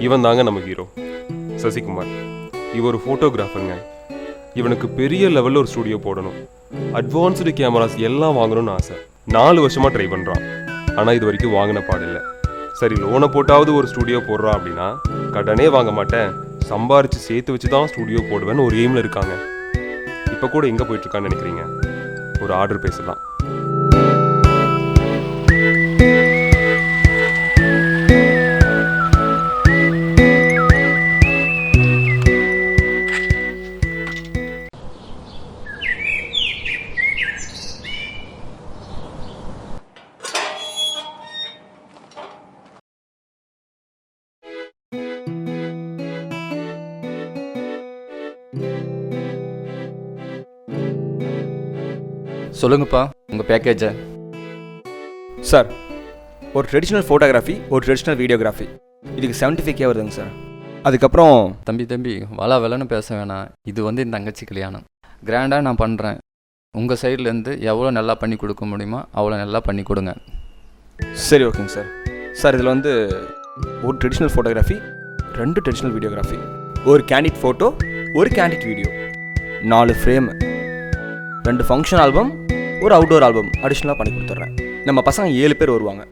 இவன் தாங்க நம்ம ஹீரோ சசிகுமார். இவர் ஒரு ஃபோட்டோகிராஃபருங்க. இவனுக்கு பெரிய லெவலில் ஒரு ஸ்டூடியோ போடணும், அட்வான்ஸ்டு கேமராஸ் எல்லாம் வாங்கணும்னு ஆசை. 4 வருஷமாக ட்ரை பண்ணுறான். ஆனால் இது வரைக்கும் வாங்கின பாடில்லை. சரி, லோனை போட்டாவது ஒரு ஸ்டூடியோ போடுறான் அப்படின்னா, கடனே வாங்க மாட்டேன், சம்பாரித்து சேர்த்து வச்சு தான் ஸ்டூடியோ போடுவேன்னு ஒரு எய்மில் இருக்காங்க. இப்போ கூட எங்கே போயிட்டுருக்கான்னு நினைக்கிறீங்க? ஒரு ஆர்டர் பேசலாம். சொல்லுங்கப்பா உங்கள் பேக்கேஜை. சார், ஒரு ட்ரெடிஷ்னல் ஃபோட்டோகிராஃபி, ஒரு ட்ரெடிஷ்னல் வீடியோகிராஃபி, இதுக்கு 75K வருதுங்க சார். அதுக்கப்புறம் தம்பி வள வெலன்னு பேச வேணாம். இது வந்து என் தங்கச்சி கல்யாணம். கிராண்டாக நான் பண்ணுறேன். உங்கள் சைட்லேருந்து எவ்வளோ நல்லா பண்ணி கொடுக்க முடியுமோ அவ்வளோ நல்லா பண்ணி கொடுங்க. சரி, ஓகேங்க சார். சார், இதில் வந்து ஒரு ட்ரெடிஷ்னல் ஃபோட்டோகிராஃபி, 2 ட்ரெடிஷ்னல் வீடியோகிராஃபி, ஒரு கேண்டிட் ஃபோட்டோ, ஒரு candid video, 4 frame, 2 function album, ஒரு அவுட்டோர் ஆல்பம் அடிஷ்னலாக பண்ணி கொடுத்துட்றேன். நம்ம பசங்க 7 பேர் வருவாங்க.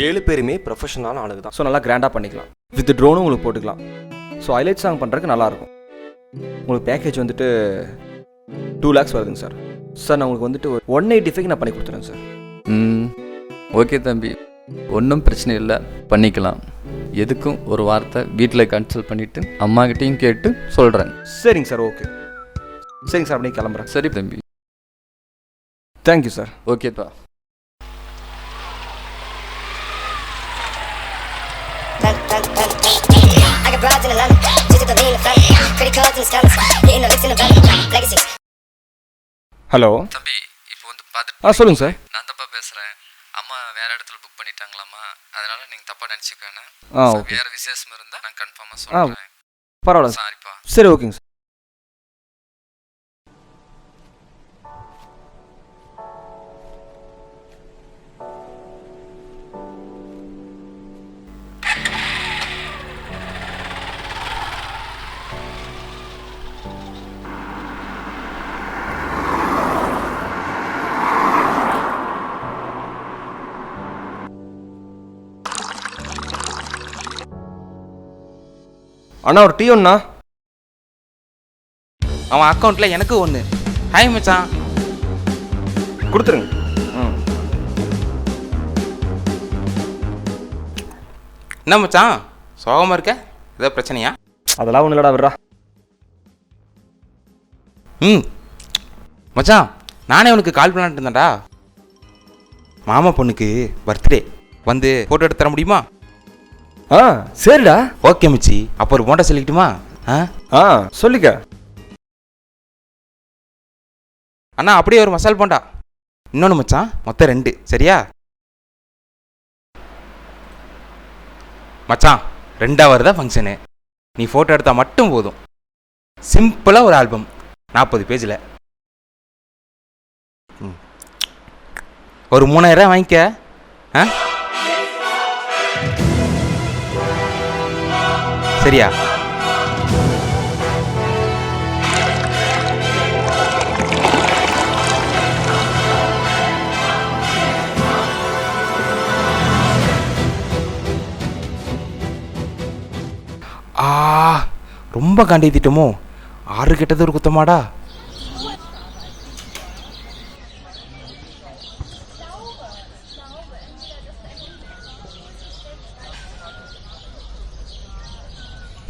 7 பேருமே ப்ரொஃபஷனலான ஆளுங்க தான். ஸோ நல்லா கிராண்டாக பண்ணிக்கலாம். வித் ட்ரோனும் உங்களுக்கு போட்டுக்கலாம். ஸோ ஹைலைட் சாங் பண்ணுறதுக்கு நல்லாயிருக்கும். உங்களுக்கு பேக்கேஜ் வந்துட்டு 2 lakhs வருதுங்க சார். சார், நான் உங்களுக்கு வந்துட்டு 185 நான் பண்ணி கொடுத்துறேன் சார். ஓகே தம்பி, ஒன்றும் பிரச்சனை இல்லை, பண்ணிக்கலாம். எதுக்கும் ஒரு வார்த்தை வீட்டில் கன்சல்ட் பண்ணிவிட்டு அம்மாக்கிட்டையும் கேட்டு சொல்கிறேன். சரிங்க சார், ஓகே. சரிங்க சார், அப்படியே கிளம்புறேன். சரி தம்பி, தேங்க்யூ சார். ஓகேப்பா. ஹலோ தம்பி, இப்போ வந்து பார்த்துட்டு சொல்லுங்கள் சார். நான் தப்பாக பேசுகிறேன். அம்மா வேறு இடத்துல புக் பண்ணிட்டாங்களாம்மா, அதனால் நீங்கள் தப்பாக நினச்சிக்க வேணாம். ஓகே. வேறு விசேஷம் இருந்தால் நான் கன்ஃபார்மாக சொல்கிறேன். பரவாயில்ல. சாரிப்பா. சரி, ஓகேங்க சார். அண்ணா, ஒரு டீ ஒண்ணா. அவன் அக்கௌண்ட்டில் எனக்கு 1. ஹாய் மச்சான். கொடுத்துருங்க. என்ன மச்சான் சோகமாக இருக்க? ஏதோ பிரச்சனையா? அதெல்லாம் ஒன்றும் இல்லடா, விட்றா. மச்சான், நானே உனக்கு கால் பண்ணலான்ட்டு இருந்தேன்டா. மாமா பொண்ணுக்கு பர்த்டே, வந்து ஃபோட்டோ எடுத்து தர முடியுமா? சரிடா. ஓகே மச்சி, அப்போ ஒரு போண்டா சொல்லிக்கிட்டுமா? சொல்லிக்க. அண்ணா, அப்படியே ஒரு மசால் போண்டா. இன்னொன்று மச்சான், மொத்தம் 2 சரியா? மச்சான், 2வது தான் ஃபங்க்ஷனு. நீ ஃபோட்டோ எடுத்தால் மட்டும் போதும். சிம்பிளாக ஒரு ஆல்பம் 40 பேஜில். ஒரு 3000 வாங்கிக்க. சரியா? ரொம்ப காண்டித்திட்டோமோ? 6 கெட்டது ஒரு குத்தமாடா.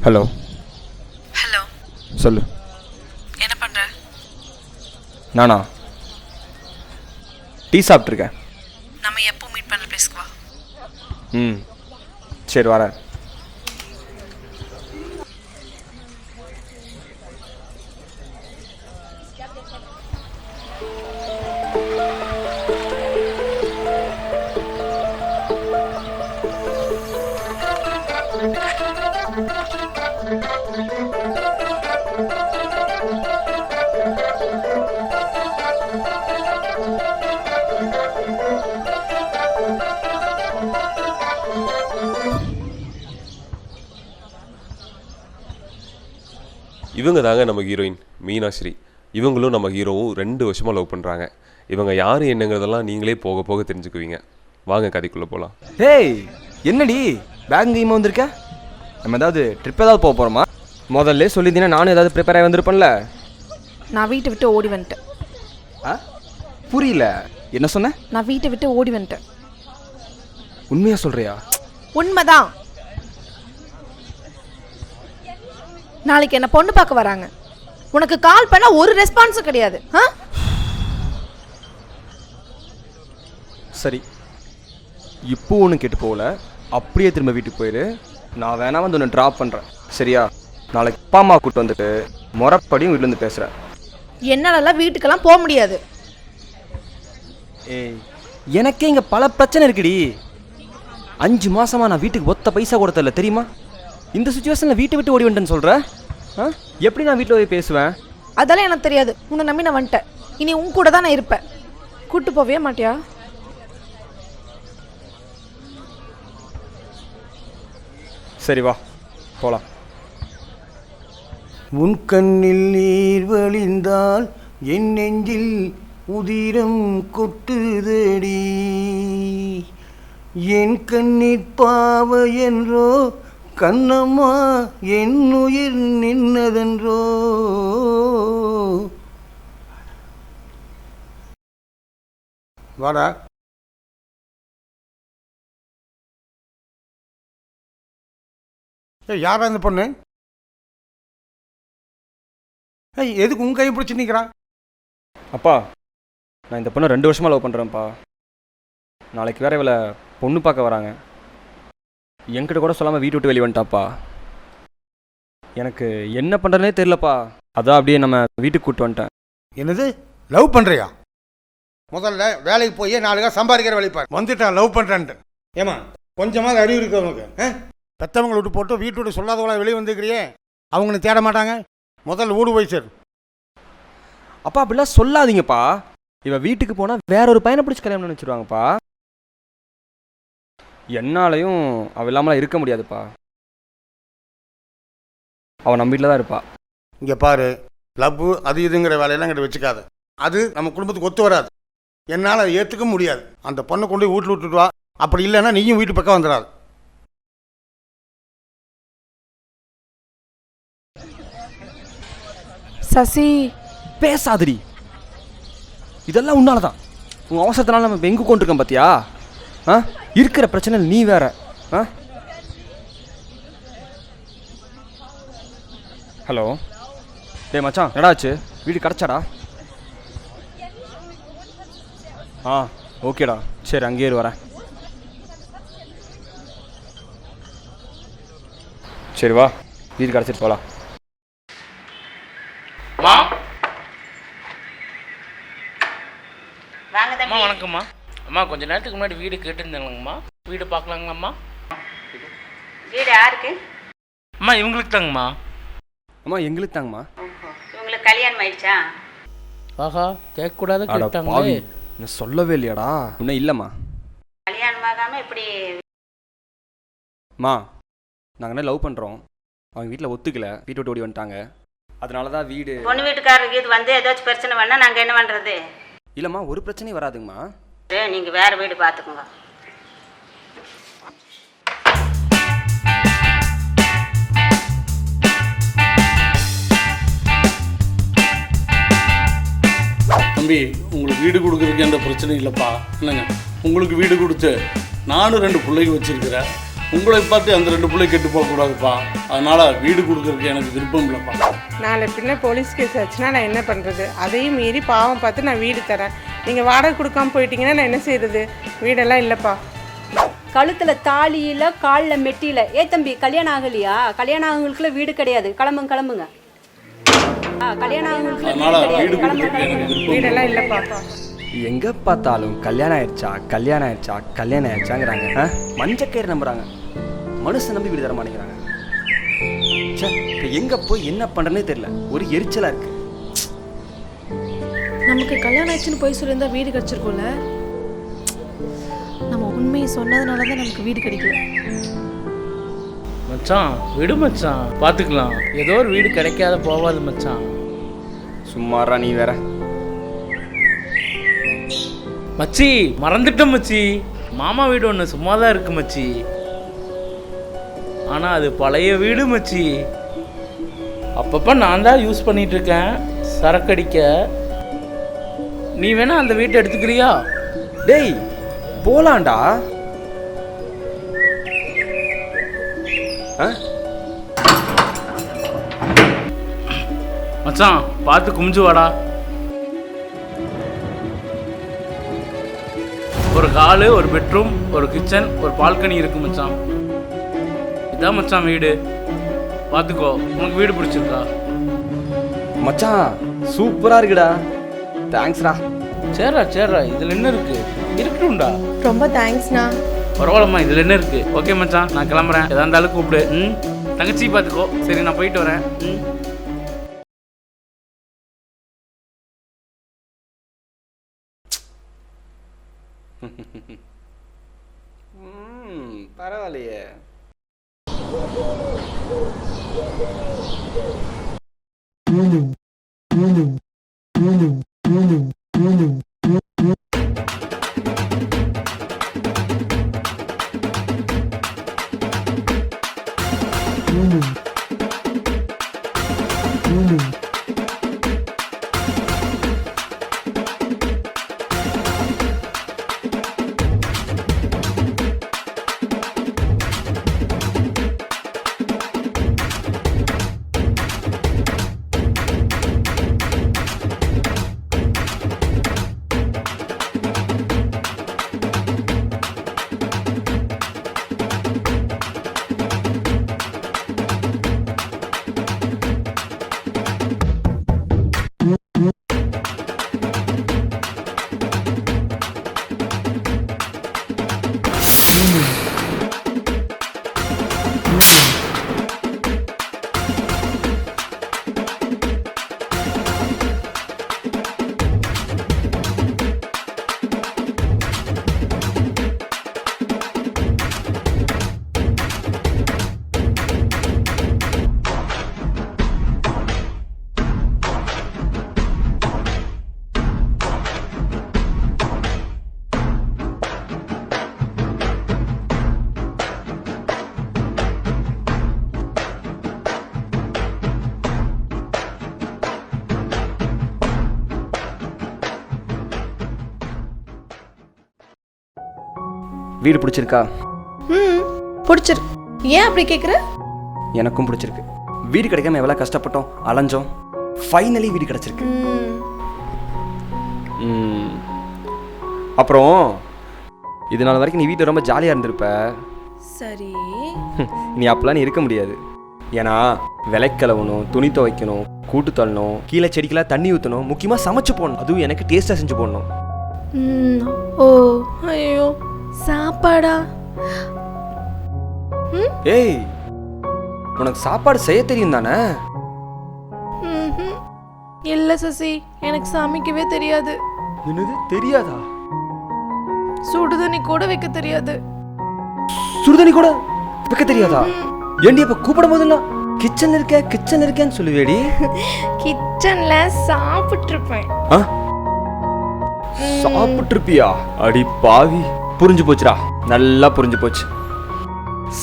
ஹலோ. ஹலோ, சொல்லு. என்ன பண்ற? நானா டீ சாப்பிட்ருக்கேன். நம்ம எப்போ மீட் பண்ண பேசுவா? சரி, வரேன். இவங்க தாங்க நம்ம ஹீரோயின் மீனாஸ்ரீ. இவங்களும் நம்ம ஹீரோவும் 2 வருஷமாக லவ் பண்ணுறாங்க. இவங்க யார் என்னங்கிறதெல்லாம் நீங்களே போக போக தெரிஞ்சுக்குவீங்க. வாங்க கதைக்குள்ளே போகலாம். ஹேய், என்னடி பேக் கைமா வந்திருக்க? நம்ம ஏதாவது ட்ரிப் ஏதாவது போக போகிறோமா? முதல்ல சொல்லியிருந்தீங்கன்னா நானும் ஏதாவது ப்ரிப்பேர் ஆகி வந்திருப்பேன்ல. நான் வீட்டை விட்டு ஓடி வந்துட்டேன். ஆ, புரியல, என்ன சொன்ன? நான் வீட்டை விட்டு ஓடி வந்துட்டேன். உண்மையாக சொல்கிறியா? உண்மைதான். நாளைக்கு என்ன பொண்ணு பார்க்க வராங்க. உனக்கு கால் பண்ண ஒரு ரெஸ்பான்ஸும் கிடையாது. சரி, இப்போ ஒன்றும் கேட்டு போகல, அப்படியே திரும்ப வீட்டுக்கு போயிடு. நான் வேணா வந்து ஒன்று ட்ராப் பண்ணுறேன், சரியா? நாளைக்கு அப்பா அம்மா கூப்பிட்டு வந்துட்டு முறைப்படியும் வீட்டிலேருந்து பேசுகிறேன். என்னாலலாம் வீட்டுக்கெல்லாம் போக முடியாது. ஏய், எனக்கே இங்கே பல பிரச்சனை இருக்குடி. 5 மாசமாக நான் வீட்டுக்கு ஒத்த பைசா கொடுத்தல, தெரியுமா? இந்த சுச்சுவேஷனில் வீட்டை விட்டு ஓடி வந்துட்டேன்னு சொல்கிறேன். எப்படி நான் வீட்டில் போய் பேசுவேன்? அதெல்லாம் எனக்கு தெரியாது. உன்னை நம்பி நான் வந்துட்டேன். இனி உன் கூட தான் நான் இருப்பேன். கூட்டு போவே மாட்டியா? சரி வா போகலாம். உன் கண்ணில் நீர் வழிந்தால் என் நெஞ்சில் உதிரம் கொட்டுதடி. என் கண்ணீர் பாவ என்றோ கண்ணம்மா என் உயிர் நின்னதென்றோ. வாடா. யாரா இந்த பொண்ணு? எதுக்கு உன் கையை பிடிச்சி நிற்கிறான்? அப்பா, நான் இந்த பொண்ணை 2 வருஷமாக லவ் பண்ணுறேன்ப்பா. நாளைக்கு வேற இவளை பொண்ணு பார்க்க வராங்க. என்கிட்ட கூட சொல்லாமல் வீட்டு விட்டு வெளியே வந்துட்டாப்பா. எனக்கு என்ன பண்ணுறதுனே தெரிலப்பா. அதான் அப்படியே நம்ம வீட்டுக்கு கூப்பிட்டு வந்துட்டேன். என்னது, லவ் பண்ணுறியா? முதல்ல வேலைக்கு போய் 4 காசு சம்பாதிக்கிற வேலைப்பார். வந்துட்டான் லவ் பண்ணுறான்ட்டு. ஏமா கொஞ்சமாக அறிவு இருக்கு உனக்கு? பெற்றவங்களை விட்டு போட்டு வீட்டு விட்டு சொல்லாதவங்களா வெளியே வந்துக்கிறியே, அவங்களை தேட மாட்டாங்க. முதல்ல ஊடு போய் சார். அப்பா அப்படிலாம் சொல்லாதீங்கப்பா. இவன் வீட்டுக்கு போனால் வேற ஒரு பையனை பிடிச்சி கல்யாணம் பண்ணி வச்சுருவாங்கப்பா. என்னாலையும் அவள் இல்லாமலாம் இருக்க முடியாதுப்பா. அவன் நம்ம வீட்டில் தான் இருப்பா. இங்கே பாரு, லவ் அது இதுங்கிற வேலையெல்லாம் கிட்ட வச்சுக்காது. அது நம்ம குடும்பத்துக்கு ஒத்து வராது. என்னால் அதை ஏற்றுக்க முடியாது. அந்த பொண்ணை கொண்டு போய் வீட்டில் விட்டுட்டு வா. அப்படி இல்லைன்னா நீயும் வீட்டு பக்கம் வந்துடாது. சசி, பேசாதடி. இதெல்லாம் உன்னால தான். உன் அவசரத்தினால நம்ம இப்போ எங்கே கொண்டிருக்கோம் பார்த்தியா? இருக்கிற பிரச்சனை நீ வேற. ஹலோ, டேய் மச்சான், எடாச்சு வீடு கிடச்சாடா? ஓகேடா, சரி அங்கேயே வரேன். சரி வா, வீடு கிடச்சிட்டு போகலாம். அம்மா வணக்கம்மா. அம்மா கொஞ்ச நேரத்துக்கு முன்னாடி வீடு கேட்டுருந்தாங்கம்மா, வீடு பார்க்கலாங்களாம்மா? வீடு யாருக்கு? அம்மா இவங்களுக்கு தாங்கம்மா. அம்மா எங்களுக்கு தாங்கம்மா. இவங்களுக்கு கல்யாணம் ஆயிடுச்சா? ஆஹா, கேட்கக்கூடாது கேட்டாங்களே. நான் சொல்லவே இல்லையாடா? இன்னும் இல்லைம்மா. கல்யாணமாகாம இப்படி? அம்மா, நாங்கள் என்ன லவ் பண்ணுறோம். அவங்க வீட்டில் ஒத்துக்கல, வீட்டு விட்டு ஓடி வந்துட்டாங்க. அதனால தான் வீடு. பொண்ணு வீட்டுக்காரருக்கு இது வந்து ஏதாச்சும் பிரச்சனை பண்ணால் நாங்கள் என்ன பண்ணுறது? இல்லைம்மா, ஒரு பிரச்சனையும் வராதுங்கம்மா. நீங்கள் வேறு வீடு பார்த்துக்குங்க. தம்பி, உங்களுக்கு வீடு கொடுக்குறதுக்கு எந்த பிரச்சனையும் இல்லைப்பா. இல்லைங்க, உங்களுக்கு வீடு கொடுத்து நானும் 2 பிள்ளைங்க வச்சுருக்கிறேன். உங்களை பார்த்து அந்த 2 பிள்ளை கெட்டு போகக்கூடாதுப்பா. அதனால் வீடு கொடுக்குறதுக்கு எனக்கு விருப்பம் இல்லைப்பா. நாளை பின்ன போலீஸ் கேஸ் ஆச்சுன்னா நான் என்ன பண்ணுறது? அதையும் மீறி பாவம் பார்த்து நான் வீடு தரேன். நீங்கள் வாடகை கொடுக்காம போயிட்டீங்கன்னா நான் என்ன செய்கிறது? வீடெல்லாம் இல்லைப்பா. கழுத்தில் தாலியில் காலில் மெட்டியில். தம்பி, கல்யாணம் ஆகலையா? கல்யாணம் ஆகவங்களுக்குள்ள வீடு கிடையாது. கிளம்புங்க. கல்யாணம் ஆகவங்களுக்குள்ள வீடு கிடையாது. வீடெல்லாம் இல்லைப்பா. எங்கே பார்த்தாலும் கல்யாணம் ஆயிடுச்சாங்கிறாங்க. மஞ்சக்கயிறு நம்புறாங்க. மனுஷன் நம்பி வீடு தர மாட்டேங்கிறாங்க. இப்போ எங்கே போய் என்ன பண்ணுறேன்னே தெரியல. ஒரு எரிச்சலாக இருக்கு. நமக்கு கல்யாணம் ஆச்சுன்னு போய் சொல்லியிருந்தா வீடு கிடைச்சிருக்கோம்ல. நம்ம உண்மையை சொன்னதுனால தான் நமக்கு வீடு கிடைக்கல. மச்சான் விடு மச்சான், பார்த்துக்கலாம். ஏதோ ஒரு வீடு கிடைக்காத போகாது மச்சான். சும்மாரா நீ வேற. மச்சி மறந்துட்டேன் மச்சி, மாமா வீடு ஒன்று சும்மா தான் இருக்கு மச்சி. ஆனால் அது பழைய வீடு மச்சி. அப்பப்போ நான் தான் யூஸ் பண்ணிட்டு இருக்கேன் சரக்கடிக்க. நீ வேணா அந்த வீட்டை எடுத்துக்கிறியா? டேய் போலாண்டா. மச்சான் பார்த்து குமிஞ்சு வாடா. ஒரு ஹாலு, ஒரு பெட்ரூம், ஒரு கிச்சன், ஒரு பால்கனி இருக்கு மச்சான். இதான் மச்சான் வீடு, பார்த்துக்கோ. உனக்கு வீடு பிடிச்சிருக்கா? மச்சான் சூப்பரா இருக்குடா. தேங்க்ஸ்டா. சரிடா சரிடா, இதில் என்ன இருக்கு? இருக்கட்டும்டா. ரொம்ப தேங்க்ஸ்ண்ணா. பரவாயில்லம்மா, இதில் என்ன இருக்கு? ஓகே மச்சான், நான் கிளம்புறேன். எதா இருந்தாலும் கூப்பிடு. தங்கச்சி பார்த்துக்கோ. சரி நான் போயிட்டு வரேன். பரவாயில்லையே. வீடு பிடிச்சிருக்கா? பிடிச்சிருக்கு. ஏன் அப்படி கேட்குற? எனக்கும் பிடிச்சிருக்கு. வீடு கிடைக்காம எவ்வளோ கஷ்டப்பட்டோம், அலைஞ்சோம். ஃபைனலி வீடு கிடைச்சிருக்கு. அப்புறம் இது நாள் வரைக்கும் நீ வீட்டில் ரொம்ப ஜாலியாக இருந்திருப்ப. சரி. நீ அப்பெல்லாம் நீ இருக்க முடியாது. ஏன்னா விலைக்கிழவணும், துணி துவைக்கணும், கூட்டு தள்ளணும், கீழே செடிக்கெல்லாம் தண்ணி ஊற்றணும், முக்கியமாக சமைச்சு போடணும். அதுவும் எனக்கு டேஸ்ட்டாக செஞ்சு போடணும். ஓ ஐயோ, சாப்பாடா? ஏய், உனக்கு சாப்பாடு செய்ய தெரியும் தானே? இல்ல சசி, எனக்கு சமைக்கவே தெரியாது. என்னது தெரியாதா? சுடுதண்ணி கூட வைக்க தெரியாது. சுடுதண்ணி கூட வைக்க தெரியாதா? ஏண்டி அப்ப கூப்பிடும் போதெல்லாம் கிச்சன் இருக்கேன்னு சொல்லுவேடி. கிச்சன்ல சாப்பிட்டு இருப்பேன். சாப்பிட்டு இருப்பியா? அடி பாவி, புரிஞ்சு போச்சுடா, நல்லா புரிஞ்சு போச்சு.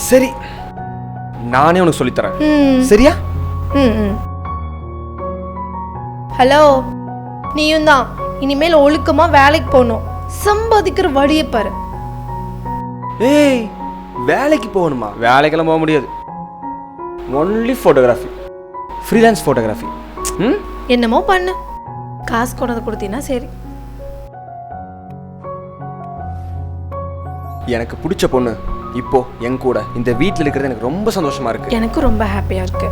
சரி, நானே உனக்கு சொல்லித்தரேன், சரியா? ஹலோ, நீயும் தான் இனிமேல் ஒழுக்கமா வேலைக்கு போகணும். சம்பாதிக்கிற வழியை பாரு. ஏய், வேலைக்கு போகணுமா? வேலைக்கெல்லாம் போக முடியாது. Only photography, freelance photography. என்னமோ பண்ணு, காசு கொண்டது கொடுத்தீங்கன்னா சரி. எனக்கு பிடிச்ச பொண்ணு இப்போ என் கூட இந்த வீட்டில் இருக்கிறது எனக்கு ரொம்ப சந்தோஷமா இருக்கு. எனக்கு ரொம்ப ஹாப்பியா இருக்கு.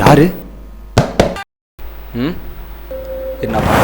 யாரு? என்னப்பா?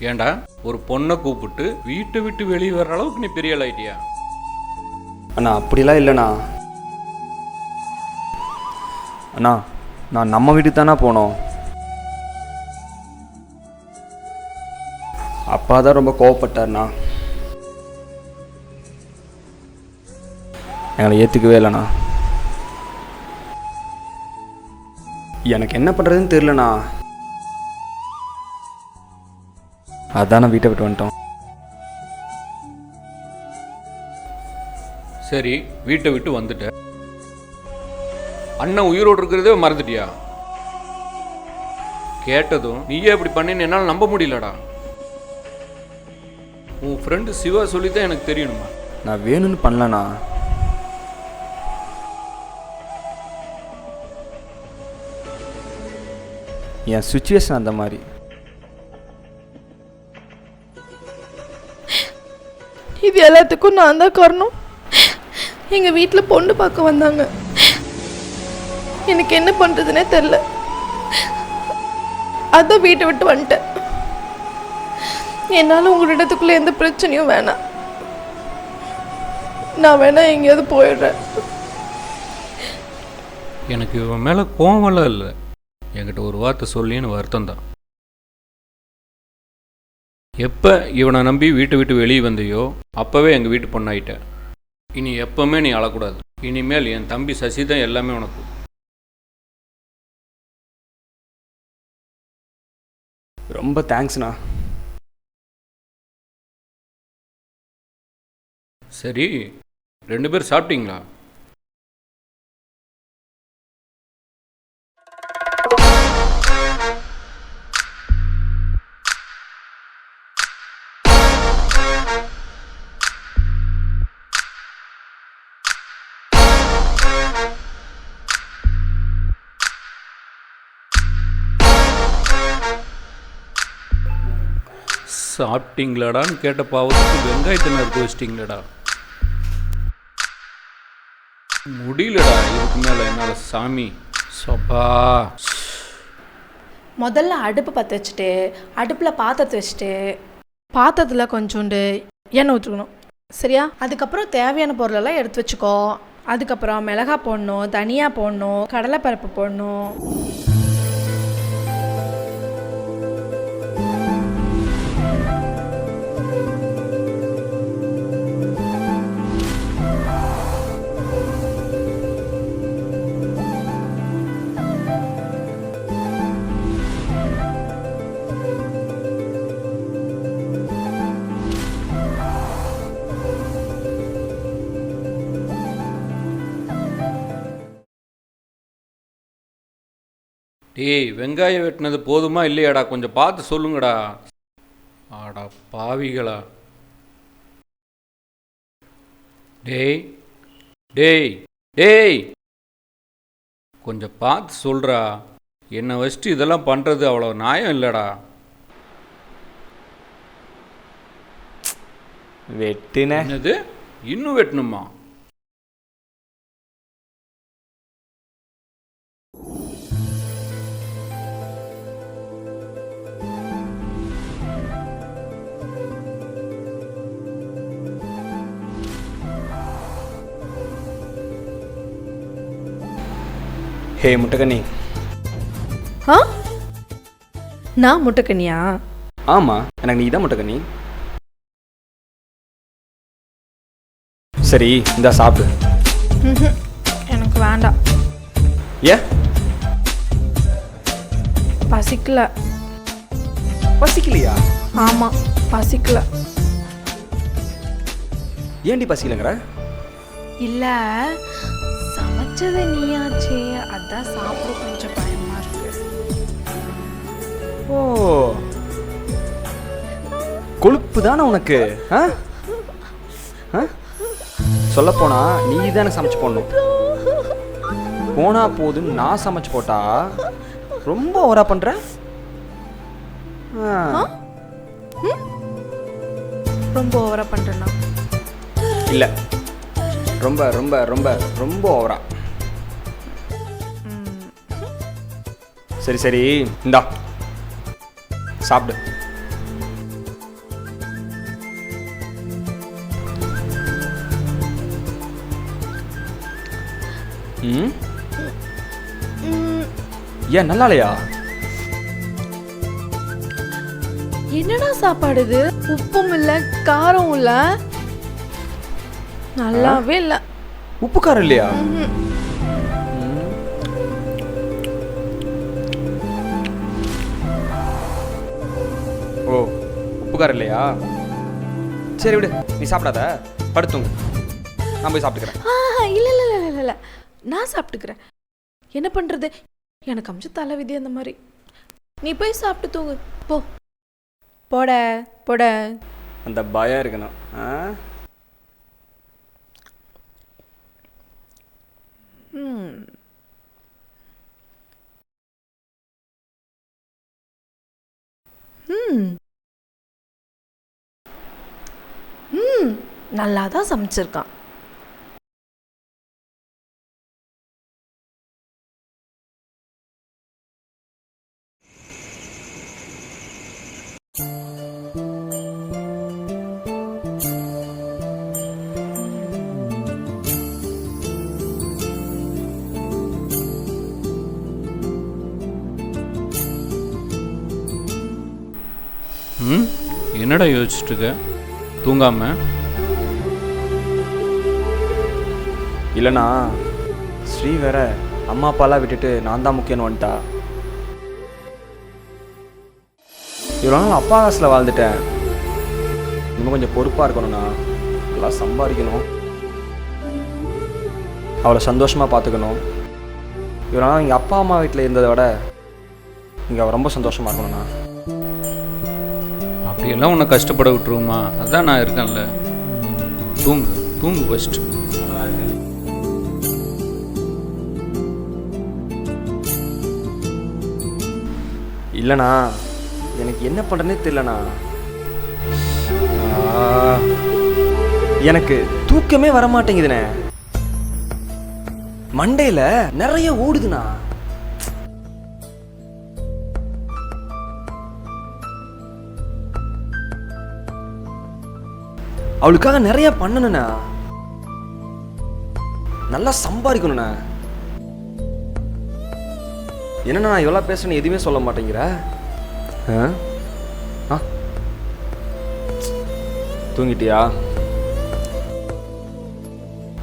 ஏண்டா ஒரு பொண்ணை கூப்பிட்டு வீட்டை விட்டு வெளியே வர்ற அளவுக்கு நீ பெரிய ஆள் ஆயிட்டியா? அண்ணா அப்படிலாம் இல்லைண்ணா. அண்ணா நான் நம்ம வீட்டுக்கு தானே போனோம். அப்பா தான் ரொம்ப கோவப்பட்டார்ண்ணா. எங்களை ஏற்றுக்கவே இல்லைண்ணா. எனக்கு என்ன பண்ணுறதுன்னு தெரிலண்ணா. அதான் நான் வீட்டை விட்டு வந்துட்டோம். சரி, வீட்டை விட்டு வந்துட்ட. அண்ணன் உயிரோடு இருக்கிறதே மறந்துட்டியா? கேட்டதும் நீயே இப்படி பண்ணின்னு என்னால் நம்ப முடியலடா. உன் ஃப்ரெண்டு சிவா சொல்லித்தான் எனக்கு தெரியணுமா? நான் வேணும்னு பண்ணலண்ணா. என் சுச்சுவேஷன் அந்த மாதிரி. இது எல்லாத்துக்கும் நான் தான் காரணம். எங்கள் வீட்டில் பொண்ணு பார்க்க வந்தாங்க. எனக்கு என்ன பண்ணுறதுனே தெரில. அதான் வீட்டை விட்டு வந்துட்டேன். என்னால் உங்களிடத்துக்குள்ளே எந்த பிரச்சனையும் வேணாம். நான் வேணா எங்கேயாவது போயிடுறேன். எனக்கு இவன் மேலே கோவமெல்லாம் இல்லை. என்கிட்ட ஒரு வார்த்தை சொல்லின்னு வருத்தம் தான். எப்போ இவனை நம்பி வீட்டை விட்டு வெளியே வந்தையோ அப்போவே எங்கள் வீட்டு பொண்ணாயிட்ட. இனி எப்பவுமே நீ அழக்கூடாது. இனிமேல் என் தம்பி சசி தான் எல்லாமே உனக்கு. ரொம்ப தேங்க்ஸ்ண்ணா. சரி, 2 பேர் சாப்பிட்டீங்களா? சாப்பிட்டீங்களாடான்னு கேட்ட பாவத்துக்கு வெங்காயத்தை நறுக்க வச்சிட்டிங்களடா. முடியலடா இதுக்கு மேலே என்னால். சாமி சப்பா. முதல்ல அடுப்பு பற்ற வச்சுட்டு அடுப்பில் பாத்திரத்தை வச்சுட்டு பாத்திரத்தில் கொஞ்சோண்டு எண்ணெய் ஊற்றணும். சரியா? அதுக்கப்புறம் தேவையான பொருளெல்லாம் எடுத்து வச்சுக்கோ. அதுக்கப்புறம் மிளகாய் போடணும், தனியா போடணும், கடலைப்பருப்பு போடணும். டேய், வெங்காயம் வெட்டினது போதுமா இல்லையாடா? கொஞ்சம் பார்த்து சொல்லுங்கடா. ஆடா பாவிகளா. டேய் டேய் டேய், கொஞ்சம் பார்த்து சொல்கிறா. என்னை வச்சுட்டு இதெல்லாம் பண்ணுறது அவ்வளோ நியாயம் இல்லைடா. வெட்டுனே. என்னது, இன்னும் வெட்டணுமா? ஹே முட்டைக்கண்ணி. ஆ, நான் முட்டைக்கண்ணியா? ஆமாம், எனக்கு நீ தான் முட்டைக்கண்ணி. சரி, இந்தா சாப்பிடு. எனக்கு வேண்டாம். ஏன்? பசிக்கல. பசிக்கலையா? ஆமாம், பசிக்கல. ஏன்டி பசிக்கலங்கிற? இல்லை, சமைச்சது நீயாச்சே, அதான் சாப்பிட கொஞ்சம் பயமா இருக்கு. ஓ, கொழுப்பு தானே உனக்கு? சொல்லப்போனா நீ தானே சமைச்சு போடணும். போனா போதும் நான் சமைச்சு போட்டா ரொம்ப ஓவரா பண்ற. ரொம்ப ஓவரா பண்றேன்னா? இல்லை, ரொம்ப ரொம்ப ரொம்ப ரொம்ப ஓவரா. சரி சரி, இந்தா சாப்பிடு. ம் ஏன் நல்லா இல்லையா? என்னடா சாப்பாடு இது? உப்பும் இல்லை காரம் இல்லை, நல்லாவே இல்லை. உப்பு காரம் இல்லையா? ஓ உப்பு காரம் இல்லையா? சரி விடு, நீ சாப்பிடாத, படுத்துங்க, நான் போய் சாப்பிட்டுக்கிறேன். இல்லை இல்லை இல்லை இல்லை இல்லை, நான் சாப்பிட்டுக்கிறேன். என்ன பண்ணுறது, எனக்கு அமிச்ச தலைவிதி அந்த மாதிரி. நீ போய் சாப்பிட்டு தூங்கு போ. போட போட. அந்த பயம் இருக்கணும். நல்லா தான் சமைச்சிருக்கான். ம், என்னடா யோசிச்சுட்டு இருக்க தூங்காம? இல்லைண்ணா, ஸ்ரீ வேற அம்மா அப்பாலாம் விட்டுட்டு நான் தான் முக்கியம்னு வந்துட்டா. இவ்வளோ நாள் அப்பா காசில் வாழ்ந்துட்டேன். இன்னும் கொஞ்சம் பொறுப்பாக இருக்கணும்ண்ணா. நல்லா சம்பாதிக்கணும், அவளை சந்தோஷமாக பார்த்துக்கணும். இவ்வளோ நாள் எங்கள் அப்பா அம்மா வீட்டில் இருந்ததை விட இங்கே அவள் ரொம்ப சந்தோஷமாக இருக்கணும்ண்ணா. அப்படியெல்லாம் உன்னை கஷ்டப்பட விட்டுருவோமா? அதான் நான் இருக்கேன்ல. தூங்கு தூங்கு ஃபஸ்ட்டு. இல்லைண்ணா, எனக்கு என்ன பண்ணுறேன்னே தெரியலண்ணா. எனக்கு தூக்கமே வரமாட்டேங்குதுண்ணே. மண்டையில் நிறைய ஓடுதுண்ணா. அவளுக்காக நிறைய பண்ணணுண்ணா. நல்லா சம்பாதிக்கணுண்ணா. என்னண்ணா நான் எவ்வளோ பேசுறேன்னு எதுவுமே சொல்ல மாட்டேங்கிற? தூங்கிட்டியா?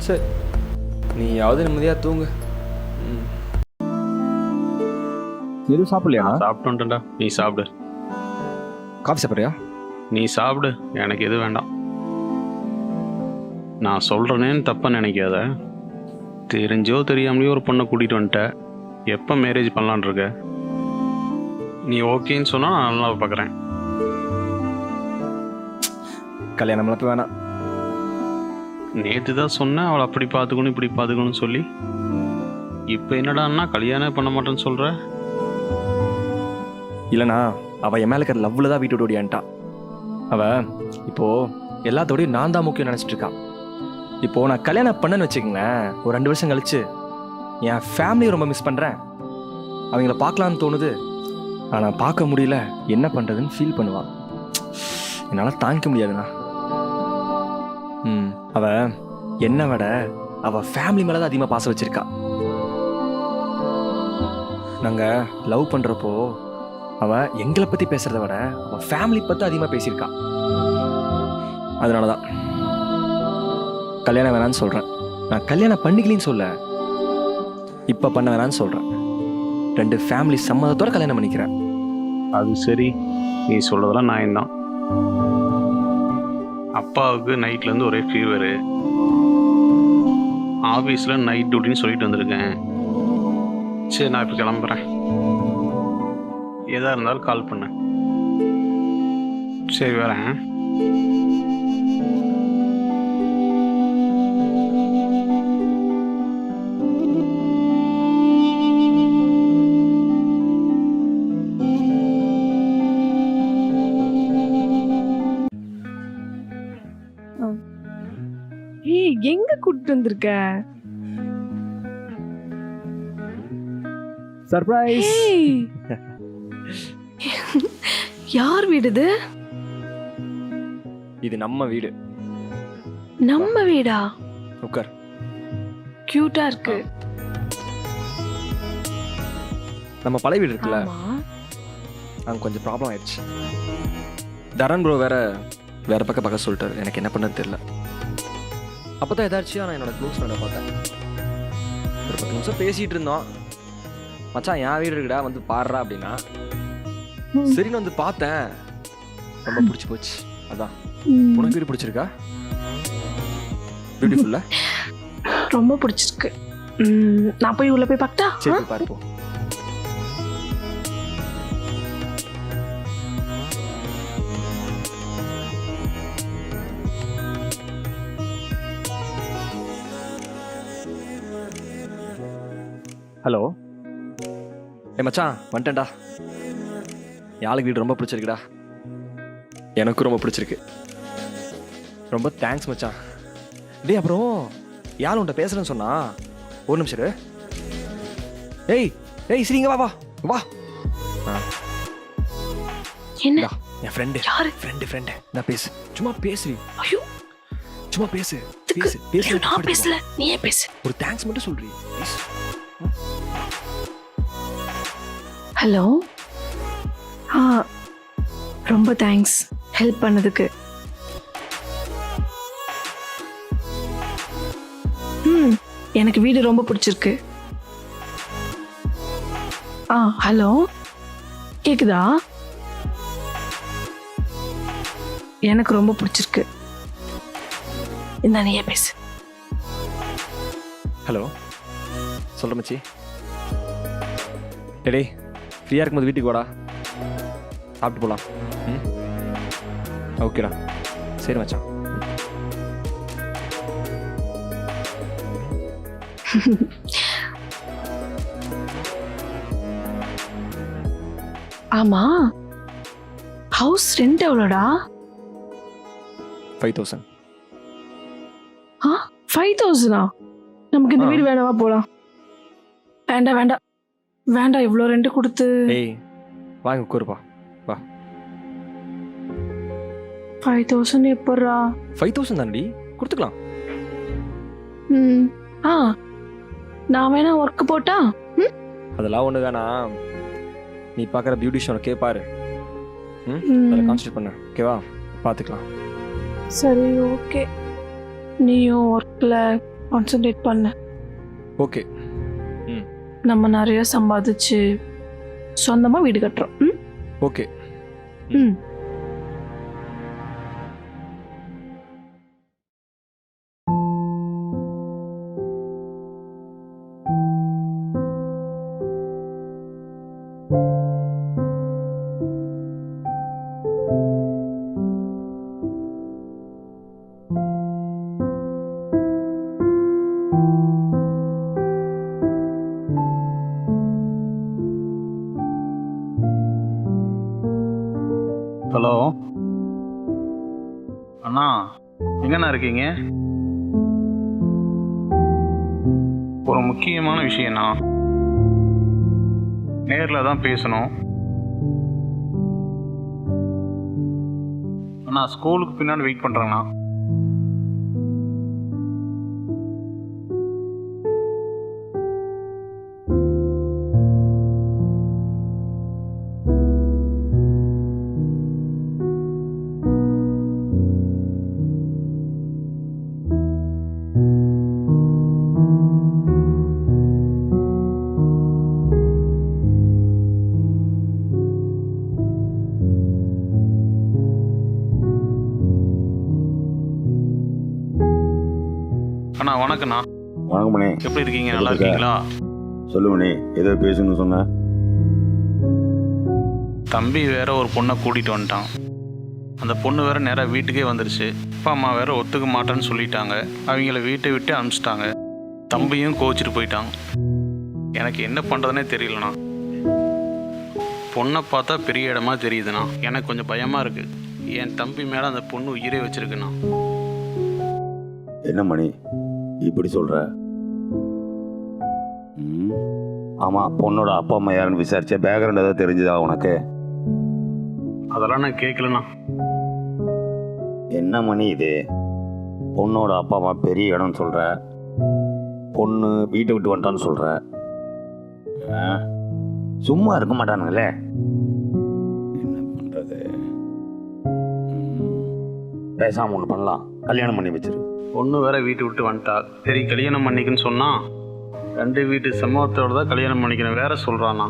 சரி, நீயாவது நிம்மதியாக தூங்கு. எதுவும் சாப்பிடலையா? சாப்பிட்டோன்டா, நீ சாப்பிடு. காஃபி சாப்பிட்றியா? நீ சாப்பிடு, எனக்கு எது வேண்டாம். நான் சொல்கிறேனேன்னு தப்பாக நினைக்காத. தெரிஞ்சோ தெரியாமலையோ ஒரு பொண்ணை கூட்டிகிட்டு வந்துட்ட. எப்போ மேரேஜ் பண்ணலான் இருக்க? நீ ஓகேன்னு சொன்னால் நான் நல்லா பார்க்குறேன். கல்யாணம் மலப்பு வேணாம். நேற்று தான் சொன்னேன் அவளை அப்படி பார்த்துக்கணும் இப்படி பார்த்துக்கணும்னு சொல்லி. இப்போ என்னடான்னா கல்யாணம் பண்ண மாட்டேன்னு சொல்கிற? இல்லைண்ணா, அவள் என் மேலே இருக்கிற லவ்வில் தான் வீட்டு ஓடியான்ட்டா. அவள் இப்போது எல்லாத்தோடையும் நான் தான் முக்கியம் நினச்சிட்டு இருக்கான். இப்போது நான் கல்யாணம் பண்ணேன்னு வச்சுக்கோங்களேன், ஒரு 2 வருஷம் கழிச்சு என் ஃபேமிலியை ரொம்ப மிஸ் பண்ணுறேன். அவங்கள பார்க்கலான்னு தோணுது, ஆனால் பார்க்க முடியல, என்ன பண்ணுறதுன்னு ஃபீல் பண்ணுவான். என்னால் தாங்கிக்க முடியாதுண்ணா. அவள் என்னை விட அவள் ஃபேமிலி மேலே தான் அதிகமாக பாசம் வச்சுருக்கா. நாங்கள் லவ் பண்ணுறப்போ அவள் எங்களை பற்றி பேசுகிறத விட அவள் ஃபேமிலி பற்றி அதிகமாக பேசியிருக்கா. அதனால தான் கல்யாணம் வேணான்னு சொல்கிறேன். நான் கல்யாணம் பண்ணிக்கலின்னு சொல்ல, இப்போ பண்ண வேணான்னு சொல்கிறேன். 2 ஃபேமிலி சம்மதத்தோடு கல்யாணம் பண்ணிக்கிறேன். அது சரி, நீ சொல்கிறதெல்லாம் நியாயம்தான். அப்பாவுக்கு நைட்லேருந்து ஒரே ஃபீவரு. ஆஃபீஸில் நைட் டியூட்டின்னு சொல்லிட்டு வந்திருக்கேன். சரி, நான் இப்போ கிளம்புறேன். எதாக இருந்தாலும் கால் பண்ணு. சரி, வரேன். எங்க கூட்டிட்டு வந்திருக்க? சர்ப்ரைஸ். யார் வீடு இது? இது நம்ம வீடு. நம்ம வீடா? உட்கார். கியூட்டா இருக்கு. நம்ம பழைய வீடு இருக்குல்ல, ஆமா. அங்கே கொஞ்சம் ப்ராப்ளம் ஆயிடுச்சு. தரன் ப்ரோ வேற பக்கம் சொல்லிட்டாரு. எனக்கு என்ன பண்ணது தெரியல. அப்போ தான் ஏதாச்சும் நான் என்னோட க்ளோஸ் ஃப்ரெண்டை பார்த்தேன். ஒரு 10 நிமிஷம் பேசிகிட்டு இருந்தோம். மச்சான் என் வீடு இருக்குடா வந்து பாடுறா அப்படின்னா, சரின்னு வந்து பார்த்தேன். ரொம்ப பிடிச்சி போச்சு. அதான் உனக்கு வீடு பிடிச்சிருக்கா? பியூட்டிஃபுல்ல? ரொம்ப பிடிச்சிருக்கு. நான் போய் உள்ள போய் பார்க்கட்டா? சரி பார்ப்போம். ஹலோ, மச்சான் வந்துட்டேன்டா. என் ஆளுக்கு வீடு ரொம்ப பிடிச்சிருக்குடா. எனக்கும் ரொம்ப பிடிச்சிருக்கு. ரொம்ப தேங்க்ஸ் மச்சான். டேய் அப்புறம் யார் உன்ட்ட பேசுகிறேன்னு சொன்னா? ஒரு நிமிஷம் இரு. ஏய் சரிங்க வா வா வா. என்ன? என் ஃப்ரெண்டு. யாரு? ஃப்ரெண்டு. நான் பேசு, சும்மா பேசு. ஐயோ, சும்மா பேசு. நான் பேசல, நீயே பேசு. ஒரு தேங்க்ஸ் மட்டும் சொல்றீ ப்ளீஸ். ஹலோ. ரொம்ப தேங்க்ஸ் ஹெல்ப் பண்ணதுக்கு. எனக்கு வீடு ரொம்ப பிடிச்சிருக்கு. ஹலோ, கேக்குதா? எனக்கு ரொம்ப பிடிச்சிருக்கு. இந்த நீயே பேசு. ஹலோ, சொல்ற மச்சி. டேய் ஃப்ரீயாக இருக்கும்போது வீட்டுக்கு வாடா, சாப்பிட்டு போகலாம். ஓகேடா, சரி மச்சான். ஆமா, ஹவுஸ் ரெண்ட் எவ்வளோடா? 5000. 5000? நமக்கு இந்த வீடு வேணாமா? போலாம். வேண்டாம் இவ்வளோ ரெண்ட் கொடுத்து. ஏய் வாங்க கூறுப்பா வா. 5000 எப்பட்றா? 5000 தானடி, கொடுத்துக்கலாம். நான் வேணா ஒர்க் போட்டா? அதெல்லாம் ஒன்று வேணாம். நீ பார்க்குற பியூட்டிஷியனை கேட்பாரு. அதில் கான்சன்ட்ரேட் பண்ண, ஓகேவா? பார்த்துக்கலாம். சரி ஓகே, நீயும் ஒர்க்கில் கான்சன்ட்ரேட் பண்ண. ஓகே. நம்ம நிறைய சம்பாதிச்சு சொந்தமாக வீடு கட்டுறோம். ஓகே. ஹலோ அண்ணா, எங்கண்ணா இருக்கீங்க? ஒரு முக்கியமான விஷயம்ண்ணா, நேரில் தான் பேசணும். அண்ணா ஸ்கூலுக்கு பின்னாடி வெயிட் பண்ணுறேண்ணா. அண்ணா வணக்கண்ணா. வணக்கம் மணி. எப்படி இருக்கீங்க? நல்லா இருக்கீங்களா? சொல்லு மணி, ஏதோ பேசணும்னு சொன்ன. தம்பி வேற ஒரு பொண்ணை கூட்டிகிட்டு வந்துட்டான். அந்த பொண்ணு வேற நேராக வீட்டுக்கே வந்துருச்சு. அப்பா அம்மா வேற ஒத்துக்க மாட்டேன்னு சொல்லிட்டாங்க. அவங்கள வீட்டை விட்டு அனுப்பிச்சிட்டாங்க. தம்பியும் கோச்சிட்டு போயிட்டாங்க. எனக்கு என்ன பண்ணுறதுனே தெரியலண்ணா. பொண்ணை பார்த்தா பெரிய இடமா தெரியுதுண்ணா. எனக்கு கொஞ்சம் பயமாக இருக்குது. என் தம்பி மேலே அந்த பொண்ணு உயிரே வச்சிருக்குண்ணா. என்ன மணி இப்படி சொல்ற? ஆமாம், பொண்ணோட அப்பா அம்மா யாருன்னு விசாரிச்ச? பேக்ரவுண்ட் ஏதாவது தெரிஞ்சுதா உனக்கு? அதெல்லாம் நான் கேட்கலண்ணா. என்ன மணி இது? பொண்ணோட அப்பா அம்மா பெரிய இடம்னு சொல்கிற, பொண்ணு வீட்டை விட்டு வந்துட்டான்னு சொல்கிற. சும்மா இருக்க மாட்டானுங்களே. என்ன பண்ணுறது? பேசாமல் ஒன்று பண்ணலாம், கல்யாணம் பண்ணி வச்சிரு. பொண்ணு வேற வீட்டு விட்டு வந்துட்டா. சரி கல்யாணம் பண்ணிக்குன்னு சொன்னால் 2 வீட்டு சம்மதத்தோடு தான் கல்யாணம் பண்ணிக்கணும் வேற சொல்கிறாண்ணா.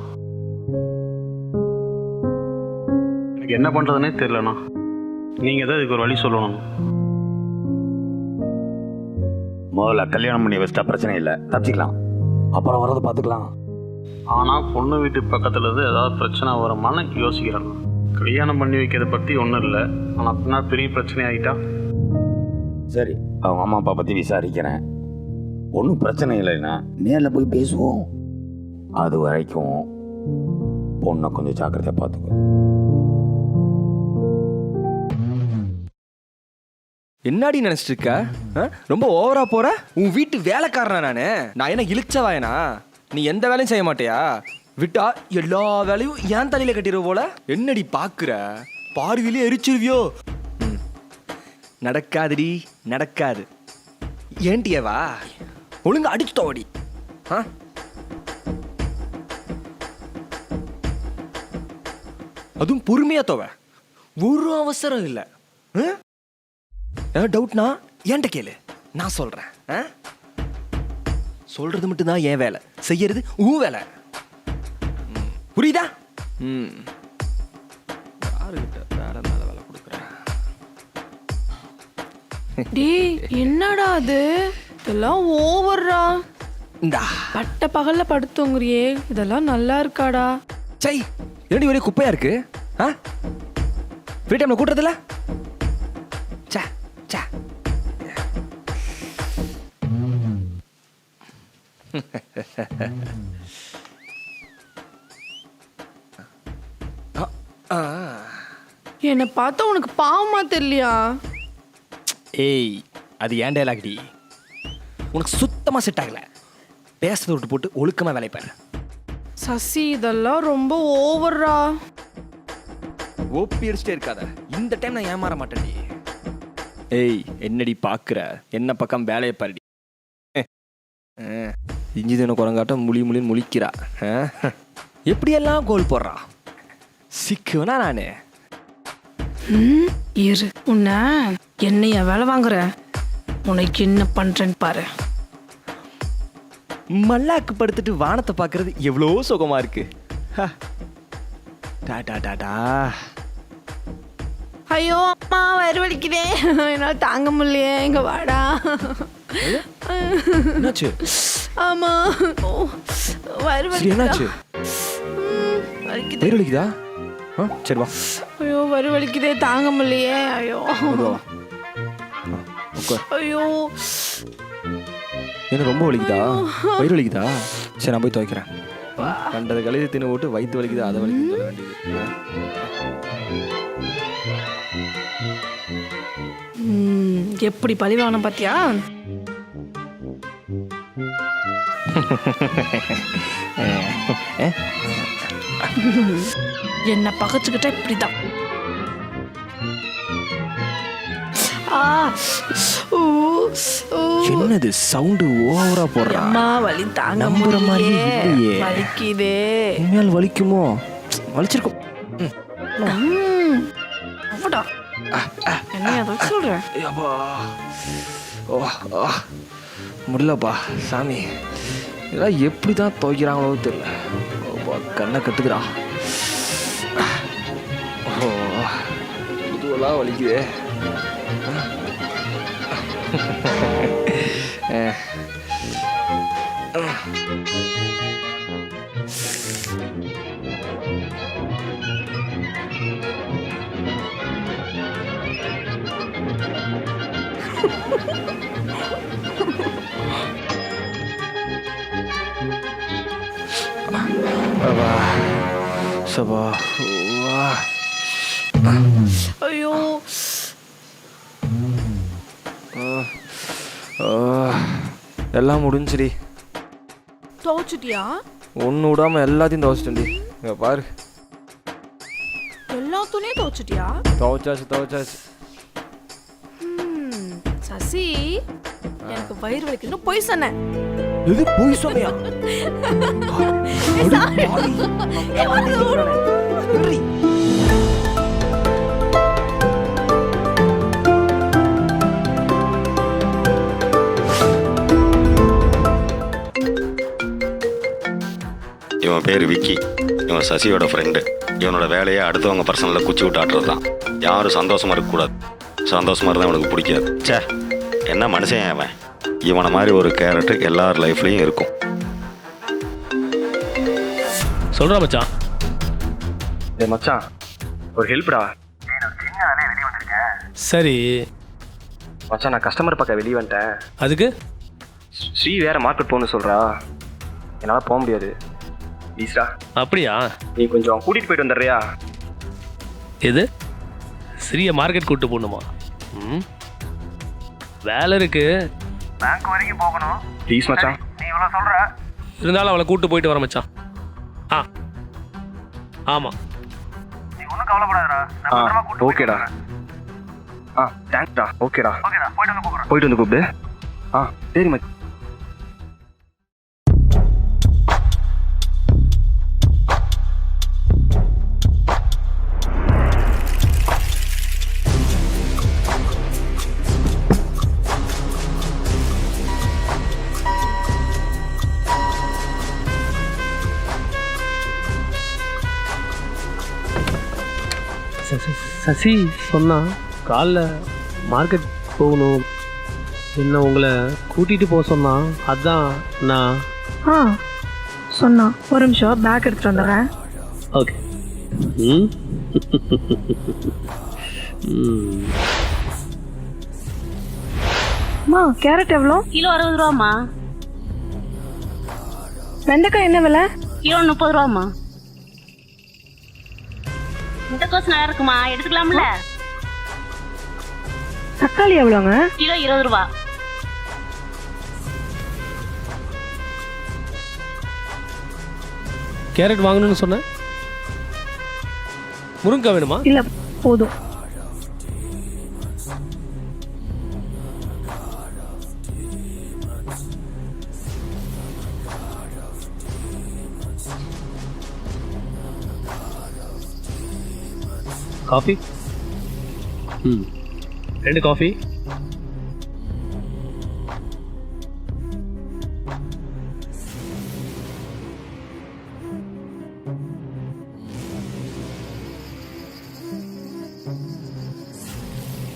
எனக்கு என்ன பண்ணுறதுனே தெரிலண்ணா. நீங்கள் தான் இதுக்கு ஒரு வழி சொல்லணும். முதல்ல கல்யாணம் பண்ணி வச்சிட்டா பிரச்சனை இல்லை, தப்பிச்சிக்கலாம். அப்புறம் வரது பார்த்துக்கலாம். ஆனால் பொண்ணு வீட்டு பக்கத்தில் இருந்து ஏதாவது பிரச்சனை வருமானு யோசிக்கிறேன். கல்யாணம் பண்ணி வைக்கிறத பற்றி ஒன்றும் இல்லை, ஆனால் அப்படின்னா பெரிய பிரச்சனை ஆகிட்டா. சரி, அவங்க அம்மா அப்பா பற்றி விசாரிக்கிறேன். ஒன்றும் பிரச்சனை இல்லைன்னா நேரில் போய் பேசுவோம். அது வரைக்கும் பொண்ணை கொஞ்சம் ஜாக்கிரதையாக பார்த்துக்கோ. என்னடி நினச்சிட்டு இருக்க? ரொம்ப ஓவரா போற. உன் வீட்டு வேலைக்காரனா நான் என்ன இழிச்சவாயனா? நீ எந்த வேலையும் செய்ய மாட்டியா? விட்டா எல்லா வேலையும் ஏன் தலையில கட்டிடுவ போல. என்னடி பாக்குற? பார்வையிலே எரிச்சிருவியோ? நடக்காதுடி, நடக்காது. ஏன்டியவா ஒழுங்கா அடிச்சு தோடி. அதுவும் பொறுமையா தோவ, ஒரு அவசரம் இல்லை. டவுட்னா என்கிட்ட கேளு, நான் சொல்றேன். சொல்றது மட்டும்தான் என் வேலை, செய்யறது உன் வேலை. புரியுதா? யாருகிட்ட வேலை மேல வேலை கொடுக்குறேன்? டேய் என்னடா அது? இதெல்லாம் ஓவர்ரா. இந்தா பட்ட பகல்ல படுத்துங்கறியே, இதெல்லாம் நல்லா இருக்காடா? சை, என்னடி ஒரே குப்பையா இருக்கு? ஃப்ரீ டைம்ல கூட்டுறதுல சே சே. என்னை பார்த்தா உனக்கு பாவமா தெரியலையா? ஏய், அது ஏன் டயலாக்டி? உனக்கு சுத்தமா செட் ஆகல. பேசுறத விட்டு போட்டு ஒழுக்கமா வேலை பாரு. சசி, இதெல்லாம் ரொம்ப ஓவர்ரா. ஓப்பி அடிச்சுட்டே இருக்காத. இந்த டைம் நான் ஏமாற மாட்டேன்டி. ஏய், என்னடி பாக்குற? என்ன பக்கம் வேலையை பாருடி. இஞ்சி தின குரங்காட்டம் முழின்னு முழிக்கிறா. எப்படியெல்லாம் கோல் போடுறா. சிக்குவனா நானு. இரு, உன்னை என்னைய வேலை வாங்குற, உனக்கு என்ன பண்றேன்னு பாரு. மல்லாக்கு படுத்துட்டு வானத்தை பார்க்கறது எவ்வளோ சுகமா இருக்கு. ஐயோ அம்மா, வயிறு வலிக்குதே, என்னால தாங்க முடியலையே, இங்க வாடா. என்னாச்சு? ஆமா, வயிறு என்னாச்சு? வலிக்குது. வயிறு வலிக்குதா? சரி வா. ஐயோ வயிறு வலிக்குதே, தாங்க முடியலையே. ஐயோ ஐயோ, என்ன ரொம்ப வலிக்குதா? வயிறு வலிக்குதா? சரி, நான் போய் துவைக்கிறேன். கண்டதை கழுதி தின்னு போட்டு வயிற்று வலிக்குதா, அதை வலிக்குன்னு சொல்ல வேண்டியது. எப்படி பழிவான பாத்தியா? என்ன பகச்சுக்கிட்டா இப்படிதான். என்னது சவுண்டு ஓவரா போடுறா? அம்மா, வலி தாங்க முடியலையே, வலிக்குதே. உண்மையால் வலிக்குமோ? வலிச்சிருக்கும். என்ன அதை சொல்றேன்? முடியலப்பா சாமி, இதெல்லாம் எப்படி தான் துவைக்கிறாங்களோ தெரியல. கண்ணை கட்டுக்குறா. இதுவெல்லாம் வலிக்குதே. சபா, ஐயோ, எல்லாம் முடிஞ்சுடி. துவைச்சிட்டியா? ஒன்று விடாம எல்லாத்தையும் துவைச்சிட்டேன்டி. பாரு, எல்லா துணியும் துவைச்சிட்டியா? துவைச்சாச்சு. சசி, சசி எனக்கு வயிறு வலிக்குதுன்னு பொய் சொன்னேன். எது போய் சொன்னியா? இவன் பேர் விக்கி. இவன் சசியோட ஃப்ரெண்டு. இவனோட வேலையை அடுத்தவங்க பர்சனலில் குச்சி விட்டு ஆட்டுறது தான். யாரும் சந்தோஷமாக இருக்கக்கூடாது. சந்தோஷமாக இருந்தால் அவனுக்கு பிடிக்காது. சே, என்ன மனுஷன் அவன். இவனை மாதிரி ஒரு கேரக்டர் எல்லார் லைஃப்லேயும் இருக்கும். சொல்கிறா மச்சான். மச்சான் ஒரு ஹெல்ப்டா. சரி மச்சான், நான் கஸ்டமர் பக்கம் வெளியே வந்துட்டேன். அதுக்கு ஸ்ரீ வேற மார்க்கெட் போகணும்னு சொல்கிறா. என்னால் போக முடியாது. ப்ளீஸ்டா. அப்படியா? நீ கொஞ்சம் கூட்டிகிட்டு போயிட்டு வந்துடுறியா? எது ஸ்ரீயை மார்க்கெட் கூப்பிட்டு போகணுமா? வேலை இருக்கு, பேங்க் வரைக்கும் போகணும். ப்ளீஸ் மச்சான். நீ இவ்வளோ சொல்கிற. இருந்தாலும் அவளை கூப்பிட்டு போயிட்டு வர மச்சான். ஆமாம். நீ ஒன்றும் கவலைப்படாதடா. ஓகேடா. தேங்க்ஸ்டா. ஓகேடா. போயிட்டு வந்து கூப்பிடு. சரி மச்சான். சசி சொன்னா காலைல மார்க்கெட் போகணும், என்ன உங்களை கூட்டிகிட்டு போக சொன்னா. அதான் நான் சொன்னா. ஒரு நிமிஷம் பேக் எடுத்துட்டு வந்துடுறேன். ஓகே. அம்மா கேரட் எவ்வளோ? கிலோ 60 ரூபாம்மா. வெண்டைக்காய் என்ன விலை? கிலோ 30 ரூபாம்மா. முட்டைக்கோஸ் நல்லா இருக்குமா, எடுத்துக்கலாம்ல? தக்காளி எவ்வளோங்க? கிலோ 20 ரூபா. கேரட் வாங்கணும்னு சொன்னேன். முருங்கைக்காய் வேணுமா? இல்லை போதும். காஃபி? 2 காஃபி.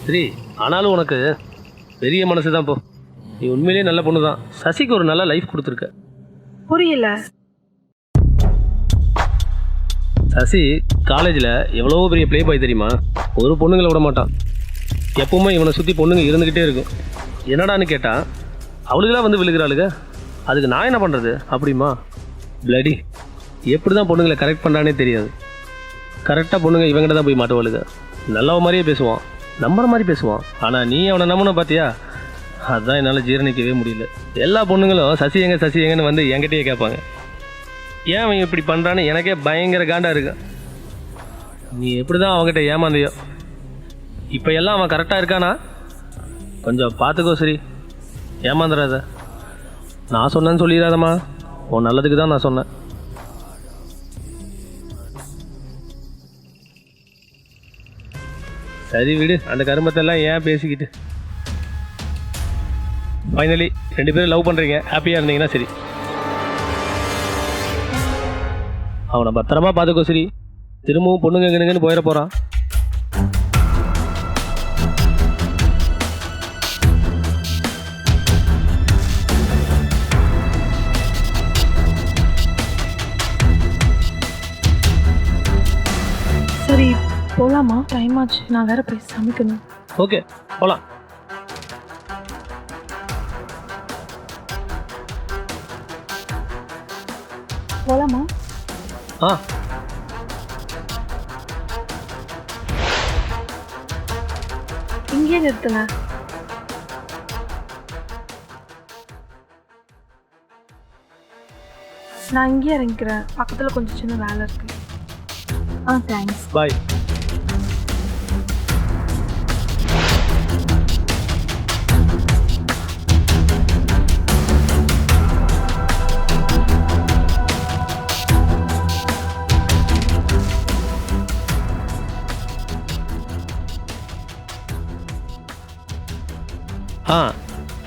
சரி, ஆனாலும் உனக்கு பெரிய மனசு தான். போ, நீ உண்மையிலேயே நல்ல பொண்ணு தான். சசிக்கு ஒரு நல்ல லைஃப் கொடுத்துருக்க. புரியல. சசி காலேஜில் எவ்வளோ பெரிய ப்ளே பாய் தெரியுமா? ஒரு பொண்ணுங்களை விட மாட்டான். எப்பவுமே இவனை சுற்றி பொண்ணுங்க இருந்துக்கிட்டே இருக்கும். என்னடான்னு கேட்டால் அவளுக்கெல்லாம் வந்து விழுகிறாளுங்க. அதுக்கு நான் என்ன பண்ணுறது அப்படிமா? பிளடி எப்படி தான் பொண்ணுங்களை கரெக்ட் பண்ணுறானே தெரியாது. கரெக்டாக பொண்ணுங்க இவங்கிட்ட தான் போய் மாட்டுவாளுங்க. நல்லவ மாதிரியே பேசுவான், நம்புற மாதிரி பேசுவான். ஆனால் நீ அவனை நம்பின பார்த்தியா? அதுதான் என்னால் ஜீரணிக்கவே முடியல. எல்லா பொண்ணுங்களும் சசி எங்கன்னு வந்து என்கிட்டயே கேட்பாங்க. ஏன் அவன் இப்படி பண்ணுறான்னு எனக்கே பயங்கர காண்டாக இருக்கு. நீ எப்படி தான் அவங்ககிட்ட ஏமாந்தியோ. இப்போ எல்லாம் அவன் கரெக்டாக இருக்கானா? கொஞ்சம் பார்த்துக்கோ சரி, ஏமாந்துடாத. நான் சொன்னேன்னு சொல்லிடாதம்மா, உன் நல்லதுக்கு தான் நான் சொன்னேன். சரி விடு, அந்த கருமத்தெல்லாம் ஏன் பேசிக்கிட்டு. ஃபைனலி 2 பேரும் லவ் பண்ணுறீங்க, ஹாப்பியாக இருந்தீங்கன்னா சரி. அவனை பத்திரமா பார்த்துக்கோ சரி. திரும்பவும் பொண்ணுங்க எங்கன்னு போயிட போகிறான். சரி போகலாமா? டைம் ஆச்சு, நான் வேற போய் சமைக்கணும். ஓகே போகலாம். போகலாமா? இங்கே நிறுத்துங்க. நான் இங்கே இறங்கிக்கிறேன். பக்கத்தில் கொஞ்சம் சின்ன வேலை இருக்கு. தேங்க்ஸ். பாய்.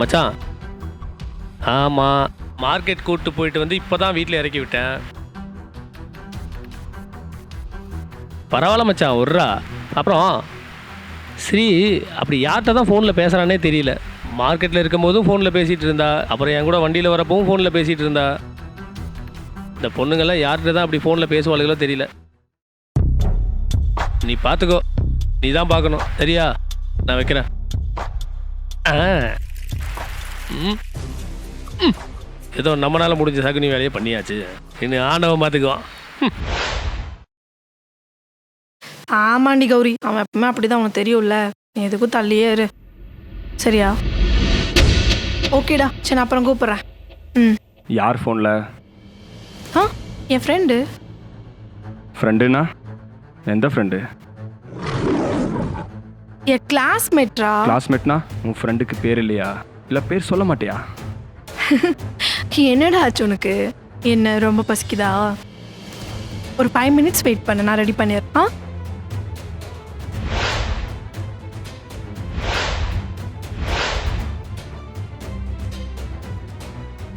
மச்சான், ஆமாம், மார்க்கெட் கூப்பிட்டு போயிட்டு வந்து இப்போ தான் வீட்டில் இறக்கி விட்டேன். பரவாயில்ல மச்சான், விட்றா. அப்புறம் ஸ்ரீ அப்படி யார்கிட்ட தான் ஃபோனில் பேசுகிறானே தெரியல. மார்க்கெட்டில் இருக்கும்போதும் ஃபோனில் பேசிகிட்டு இருந்தா, அப்புறம் என் கூட வண்டியில் வரப்பவும் ஃபோனில் பேசிகிட்டு இருந்தா. இந்த பொண்ணுங்கள்லாம் யார்கிட்ட தான் அப்படி ஃபோனில் பேசுவாளுகளோ தெரியல. நீ பார்த்துக்கோ, நீ தான் பார்க்கணும், சரியா? நான் வைக்கிறேன். ஏதோ நம்மளால் முடிஞ்ச சகுனி வேலையை பண்ணியாச்சு. இன்னும் ஆண்டவன் பார்த்துக்குவான். ஆமாண்டி கௌரி, அவன் எப்பவுமே அப்படிதான், உனக்கு தெரியும்ல. நீ எதுக்கும் தள்ளியே இரு, சரியா? ஓகேடா, சரி நான் அப்புறம் கூப்பிட்றேன். ம். யார் ஃபோனில்? ஆ, என் ஃப்ரெண்டு. ஃப்ரெண்டுனா எந்த ஃப்ரெண்டு? என் கிளாஸ்மேட்ரா. கிளாஸ்மேட்னா உன் ஃப்ரெண்டுக்கு பேர் இல்லையா? இல்லை பேர் சொல்ல மாட்டியா? என்னடா ஆச்சு உனக்கு? என்ன ரொம்ப பசிக்குதா? ஒரு 5 minutes வெயிட் பண்ண, நான் ரெடி பண்ணிடுறேன். ஆ,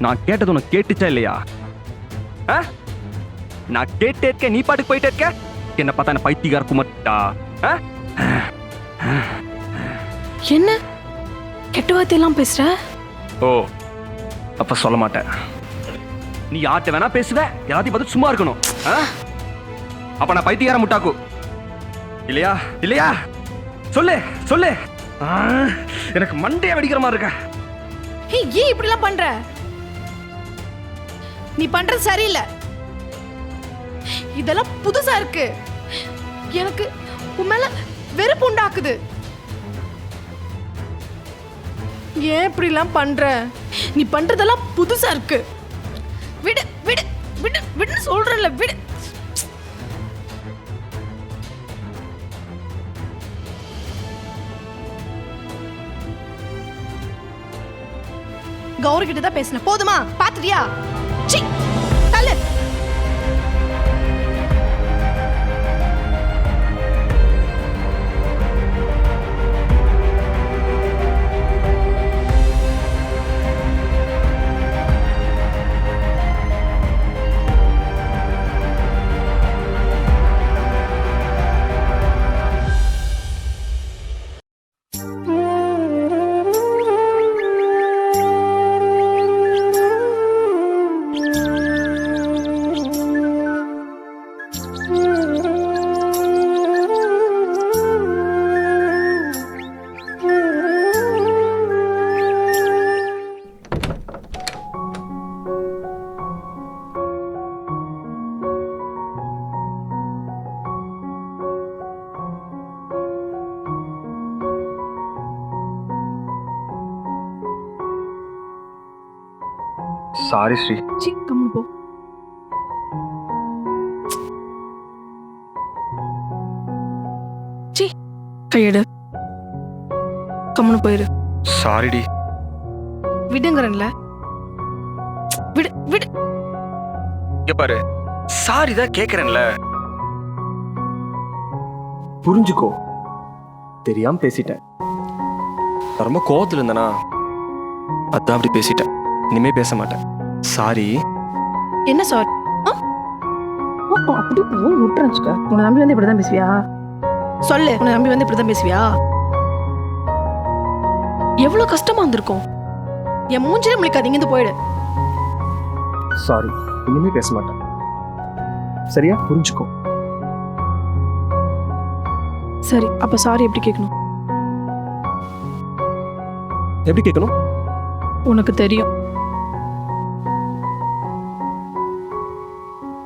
நான் கேட்டது உனக்கு கேட்டுச்சா இல்லையா? நான் கேட்டே இருக்கேன், நீ பாட்டுக்கு போயிட்டே இருக்க. என்ன பார்த்தா என்ன பைத்தியக்கார குமட்டா? என்ன கெட்ட வார்த்தையெல்லாம் பேசுற? ஓ, அப்ப சொல்ல மாட்டேன். நீ யார்கிட்ட வேணா பேசுவ, எல்லாத்தையும் பார்த்து சும்மா இருக்கணும். அப்ப நான் பைத்தியக்கார முட்டாக்கு இல்லையா? இல்லையா? சொல்லு சொல்லு. எனக்கு மண்டைய வெடிக்கிற மாதிரி இருக்க. ஏன் இப்படிலாம் பண்ற? நீ பண்றது சரியில்லை. இதெல்லாம் புதுசா இருக்கு. எனக்கு உன் மேல வெறுப்பு உண்டாக்குது. ஏன் இப்படிலாம் பண்ற? நீ பண்றதெல்லாம் புதுசா இருக்கு. விடு விடு விடு விடுன்னு சொல்றல, விடு. கௌரி கிட்ட தான் பேசின, போதுமா? பாத்துட்டியா? சி, தள்ளு. சாரி ஸ்ரீ. சி, கம்முனு போ. சி, கையெடு. கம்முனு போயிரு. சாரிடி. விடுங்கறேன்ல. விடு விடு. இங்க பாரு, சாரி தான் கேக்குறேன்ல. புரிஞ்சுக்கோ, தெரியாம பேசிட்டேன். ரொம்ப கோவத்துல இருந்தனா, அதான் அப்படி பேசிட்டேன். இனிமே பேச மாட்டேன். சாரி. என்ன சாரி? அப்படி விட்டுறச்சுக்க. உன்னை நம்பி வந்து இப்படிதான் பேசுவியா? சொல்லு, உன்னை நம்பி வந்து இப்படிதான் பேசுவியா? எவ்வளவு கஷ்டமா இருந்திருக்கும். என் மூஞ்சிலே முழிக்காதீங்க, இருந்து போயிடு. சாரி, இனிமே பேச மாட்டேன். சரியா? புரிஞ்சுக்கோ. சரி, அப்ப சாரி எப்படி கேட்கணும்? எப்படி கேட்கணும்? உனக்கு தெரியும்.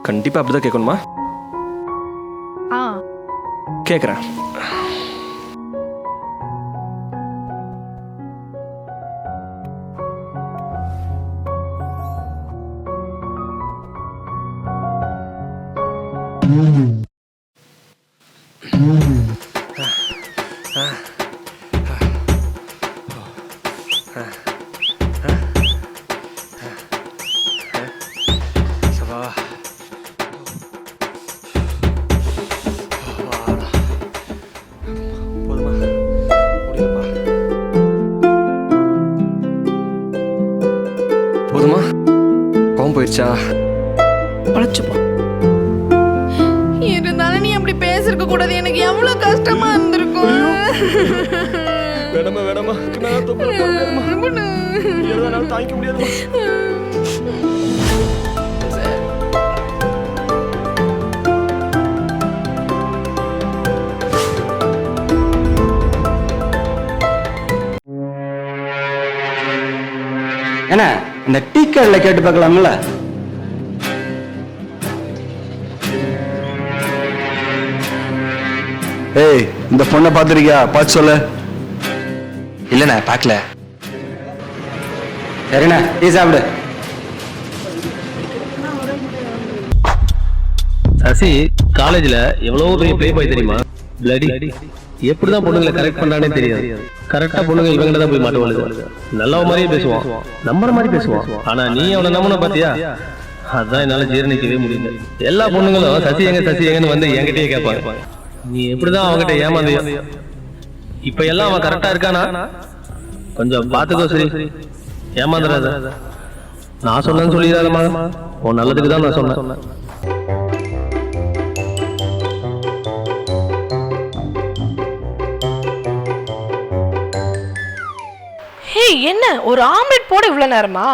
கண்டிப்பா அப்படிதான் கேட்கணுமா? கேட்குறேன். பொழைச்சிருச்சா? உழைச்சுப்போம். இருந்தாலும் நீ அப்படி பேசிருக்க கூடாது. எனக்கு எவ்வளவு கஷ்டமா இருந்திருக்கும். வேணாமா வேணாமா தாங்கிக்க முடியாது. என்ன இந்த டீ கடையில் கேட்டு பார்க்கலாம்ல? ஏய், இந்த பொண்ணை பார்த்துருக்கியா? பார்த்து சொல்லு. இல்லைண்ணே பார்க்கல. சரிண்ணா, டீ சாப்பிடு. சசி காலேஜ்ல எவ்வளவு பெரிய ப்ளே பாய் தெரியுமா? பிளடி எப்படிதான் பொண்ணுங்களை கரெக்ட் பண்றானே தெரியாது. கரெக்டா பொண்ணுங்க இவங்க தான் போய் மாட்டுவாளுங்க. நல்லவ மாதிரியே பேசுவான், நம்புற மாதிரி பேசுவான். ஆனா நீ அவனை நம்பின பாத்தியா? அதான் என்னால ஜீரணிக்கவே முடியல. எல்லா பொண்ணுங்களும் சசி எங்கன்னு வந்து என்கிட்டயே கேட்பாங்க. நீ எப்படிதான் அவங்ககிட்ட ஏமாந்தியா? இப்ப எல்லாம் அவன் கரெக்டா இருக்கானா? கொஞ்சம் பாத்துக்கோ. சரி, ஏமாந்துடாத. நான் சொன்னேன்னு சொல்லிடாதம்மா. உன் நல்லதுக்கு தான் நான் சொன்னேன். ஹே, என்ன ஒரு ஆம்லெட் போட இவ்வளவு நேரமா?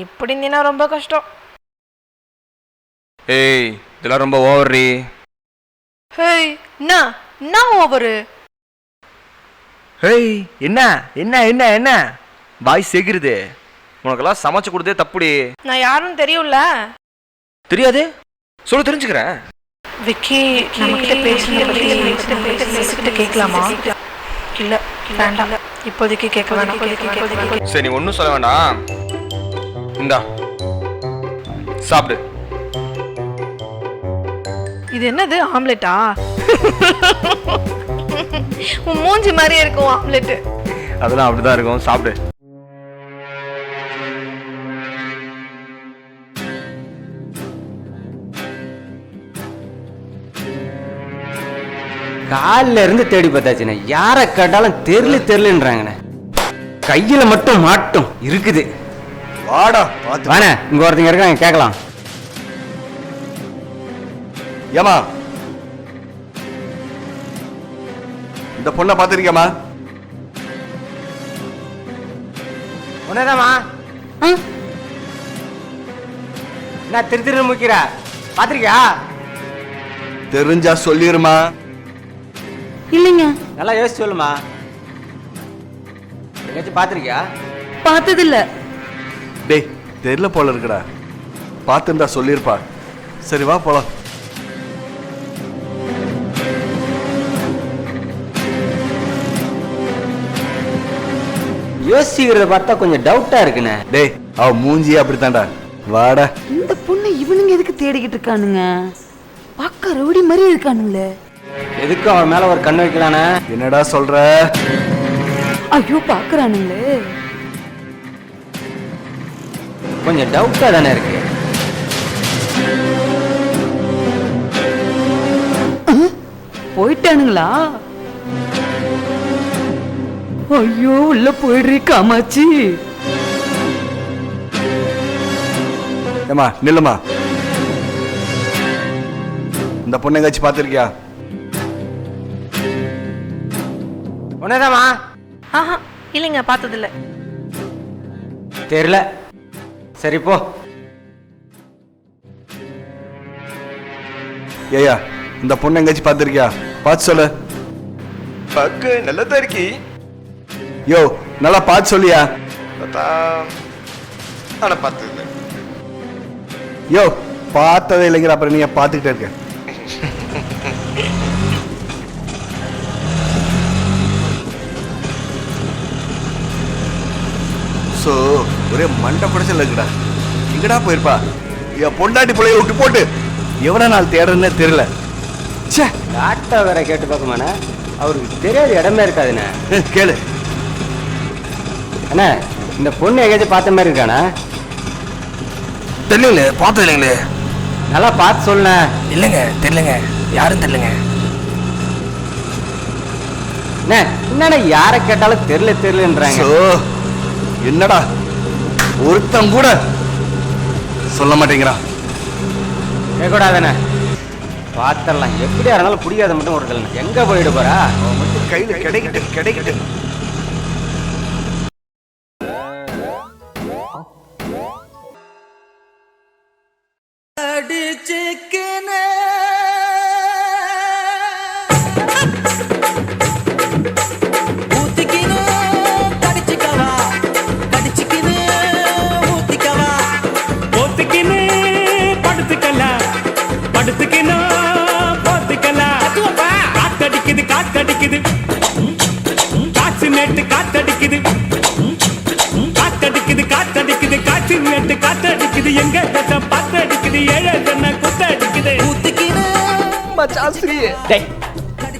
இப்படி இருந்தீங்கன்னா ரொம்ப கஷ்டம். ஏய், இதெல்லாம் ரொம்ப ஓவர்ரி. ஹேய், என்ன ஓவரு? ஹேய், என்ன என்ன என்ன என்ன பாய் சேகிருது? உனக்கெல்லாம் சமைச்சு கொடுத்தே தப்புடி. நான் யாரும் தெரியும்ல? தெரியாது, சொல்லு, தெரிஞ்சுக்கிறேன். விக்கி நம்மகிட்ட பேசிட்டு கேட்கலாமா? இல்ல வேண்டாம், இப்போதைக்கு கேட்க வேண்டாம். சரி, நீ ஒன்றும் சொல்ல வேண்டாம். இந்தா சாப்பிடு. இது என்னது, ஆம்லெட்டா? உன் மூஞ்சி மாதிரியே இருக்கும் ஆம்லெட். அதெல்லாம் அப்படிதான் இருக்கும், சாப்பிடு. காலில் இருந்து தேடி பார்த்தாச்சுண்ணே, யாரை கேட்டாலும் தெரியலன்றாங்கண்ணே. கையில மட்டும் மாட்டும் இருக்குது. வாடா வாண்ணே, இங்க ஒருத்தங்க இருக்காங்க, கேட்கலாம். ஏமா, இந்த பொண்ணை பார்த்துருக்கியாமா? உன்னதாமா? என்ன திரு முக்கிற? பார்த்துருக்கியா? தெரிஞ்சா சொல்லிருமா. இல்லைங்க. நல்லா யோசிச்சு சொல்லுமா. எங்கேயாச்சும் பார்த்துருக்கியா? பார்த்ததில்ல. டேய், தெரியல போல இருக்குடா. பார்த்துருந்தா சொல்லியிருப்பா. சரி வா போலாம். யோசிக்கிறத பார்த்தா கொஞ்சம் டவுட்டா இருக்குண்ணே. டேய், அவ மூஞ்சியே அப்படித்தான்டா. வாடா. இந்த பொண்ணை இவனுங்க எதுக்கு தேடிக்கிட்டு இருக்கானுங்க? பார்க்க ரவுடி மாதிரி இருக்கானுங்களே. எதுக்கும் அவன் மேல ஒரு கண்ணு வைக்கலானே. என்னடா சொல்ற? ஐயோ, பார்க்கறானுங்களே. கொஞ்சம் டவுட்டா தானே இருக்கு. போயிட்டானுங்களா? ஐயோ, உள்ள போயிடுறீ காமாச்சி. ஏமா நில்லுமா. இந்த பொண்ணை எங்காச்சும் பார்த்துருக்கியா? உன்னதாமா? ஆஹா, இல்லைங்க, பார்த்ததில்ல. தெரியல. சரி போ. ஏயா, இந்த பொண்ணை எங்காச்சும் பார்த்துருக்கியா? பார்த்து சொல்லு. பக்கு நல்லதா இருக்கி. யோ, நல்லா பார்த்து சொல்லியா? ஆனா பார்த்ததில்லை. யோ, பார்த்ததே இல்லைங்கிற அப்புறம் நீ பார்த்துக்கிட்டே இருக்க. ஸோ ஒரே மண்டை படைச்சல் இருக்குடா. எங்கடா போயிருப்பா? என் பொண்டாட்டி பிள்ளைய விட்டு போட்டு எவ்வளோ நாள் தேடுறதுன்னே தெரியல. சே, டாக்டர் வேற கேட்டு பார்க்குமாண்ணே. அவருக்கு தெரியாத இடமே இருக்காதுண்ணே. கேளு. அண்ணா, இந்த பொண்ணு எங்கேயாச்சும் பார்த்த மாதிரி இருக்காண்ணா? தெரியலங்களே, பார்த்தது இல்லைங்களே. நல்லா பார்த்து சொல்லுண்ணே. இல்லைங்க, தெரியலங்க, யாரும் தெரியலங்க. என்னண்ணா யாரை கேட்டாலும் தெரியலன்றாங்க. என்னடா ஒருத்தன் கூட சொல்ல மாட்டேங்கிறா. கேட்கக்கூடாதானே? பார்த்துடலாம். எப்படியா இருந்தாலும் பிடிக்காத மட்டும் ஒரு கல்யாணம். எங்கே போயிட்டு போறா? அவன் மட்டும் கையில் கிடைக்கிட்டு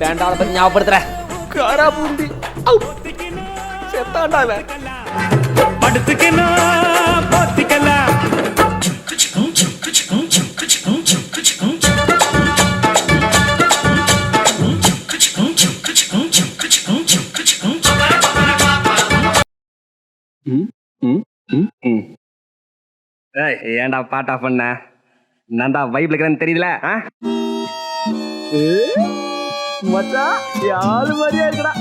வேண்டாம் பத்தி ஞாபகப்படுத்துற காரா பூந்தி செத்தாண்டா இவன். ஏன்டா பாட்டா பண்ண? நான்டா வைப்ல இருக்கிறேன்னு தெரியல. மச்சான் யாரு மாதிரியா இருக்கடா.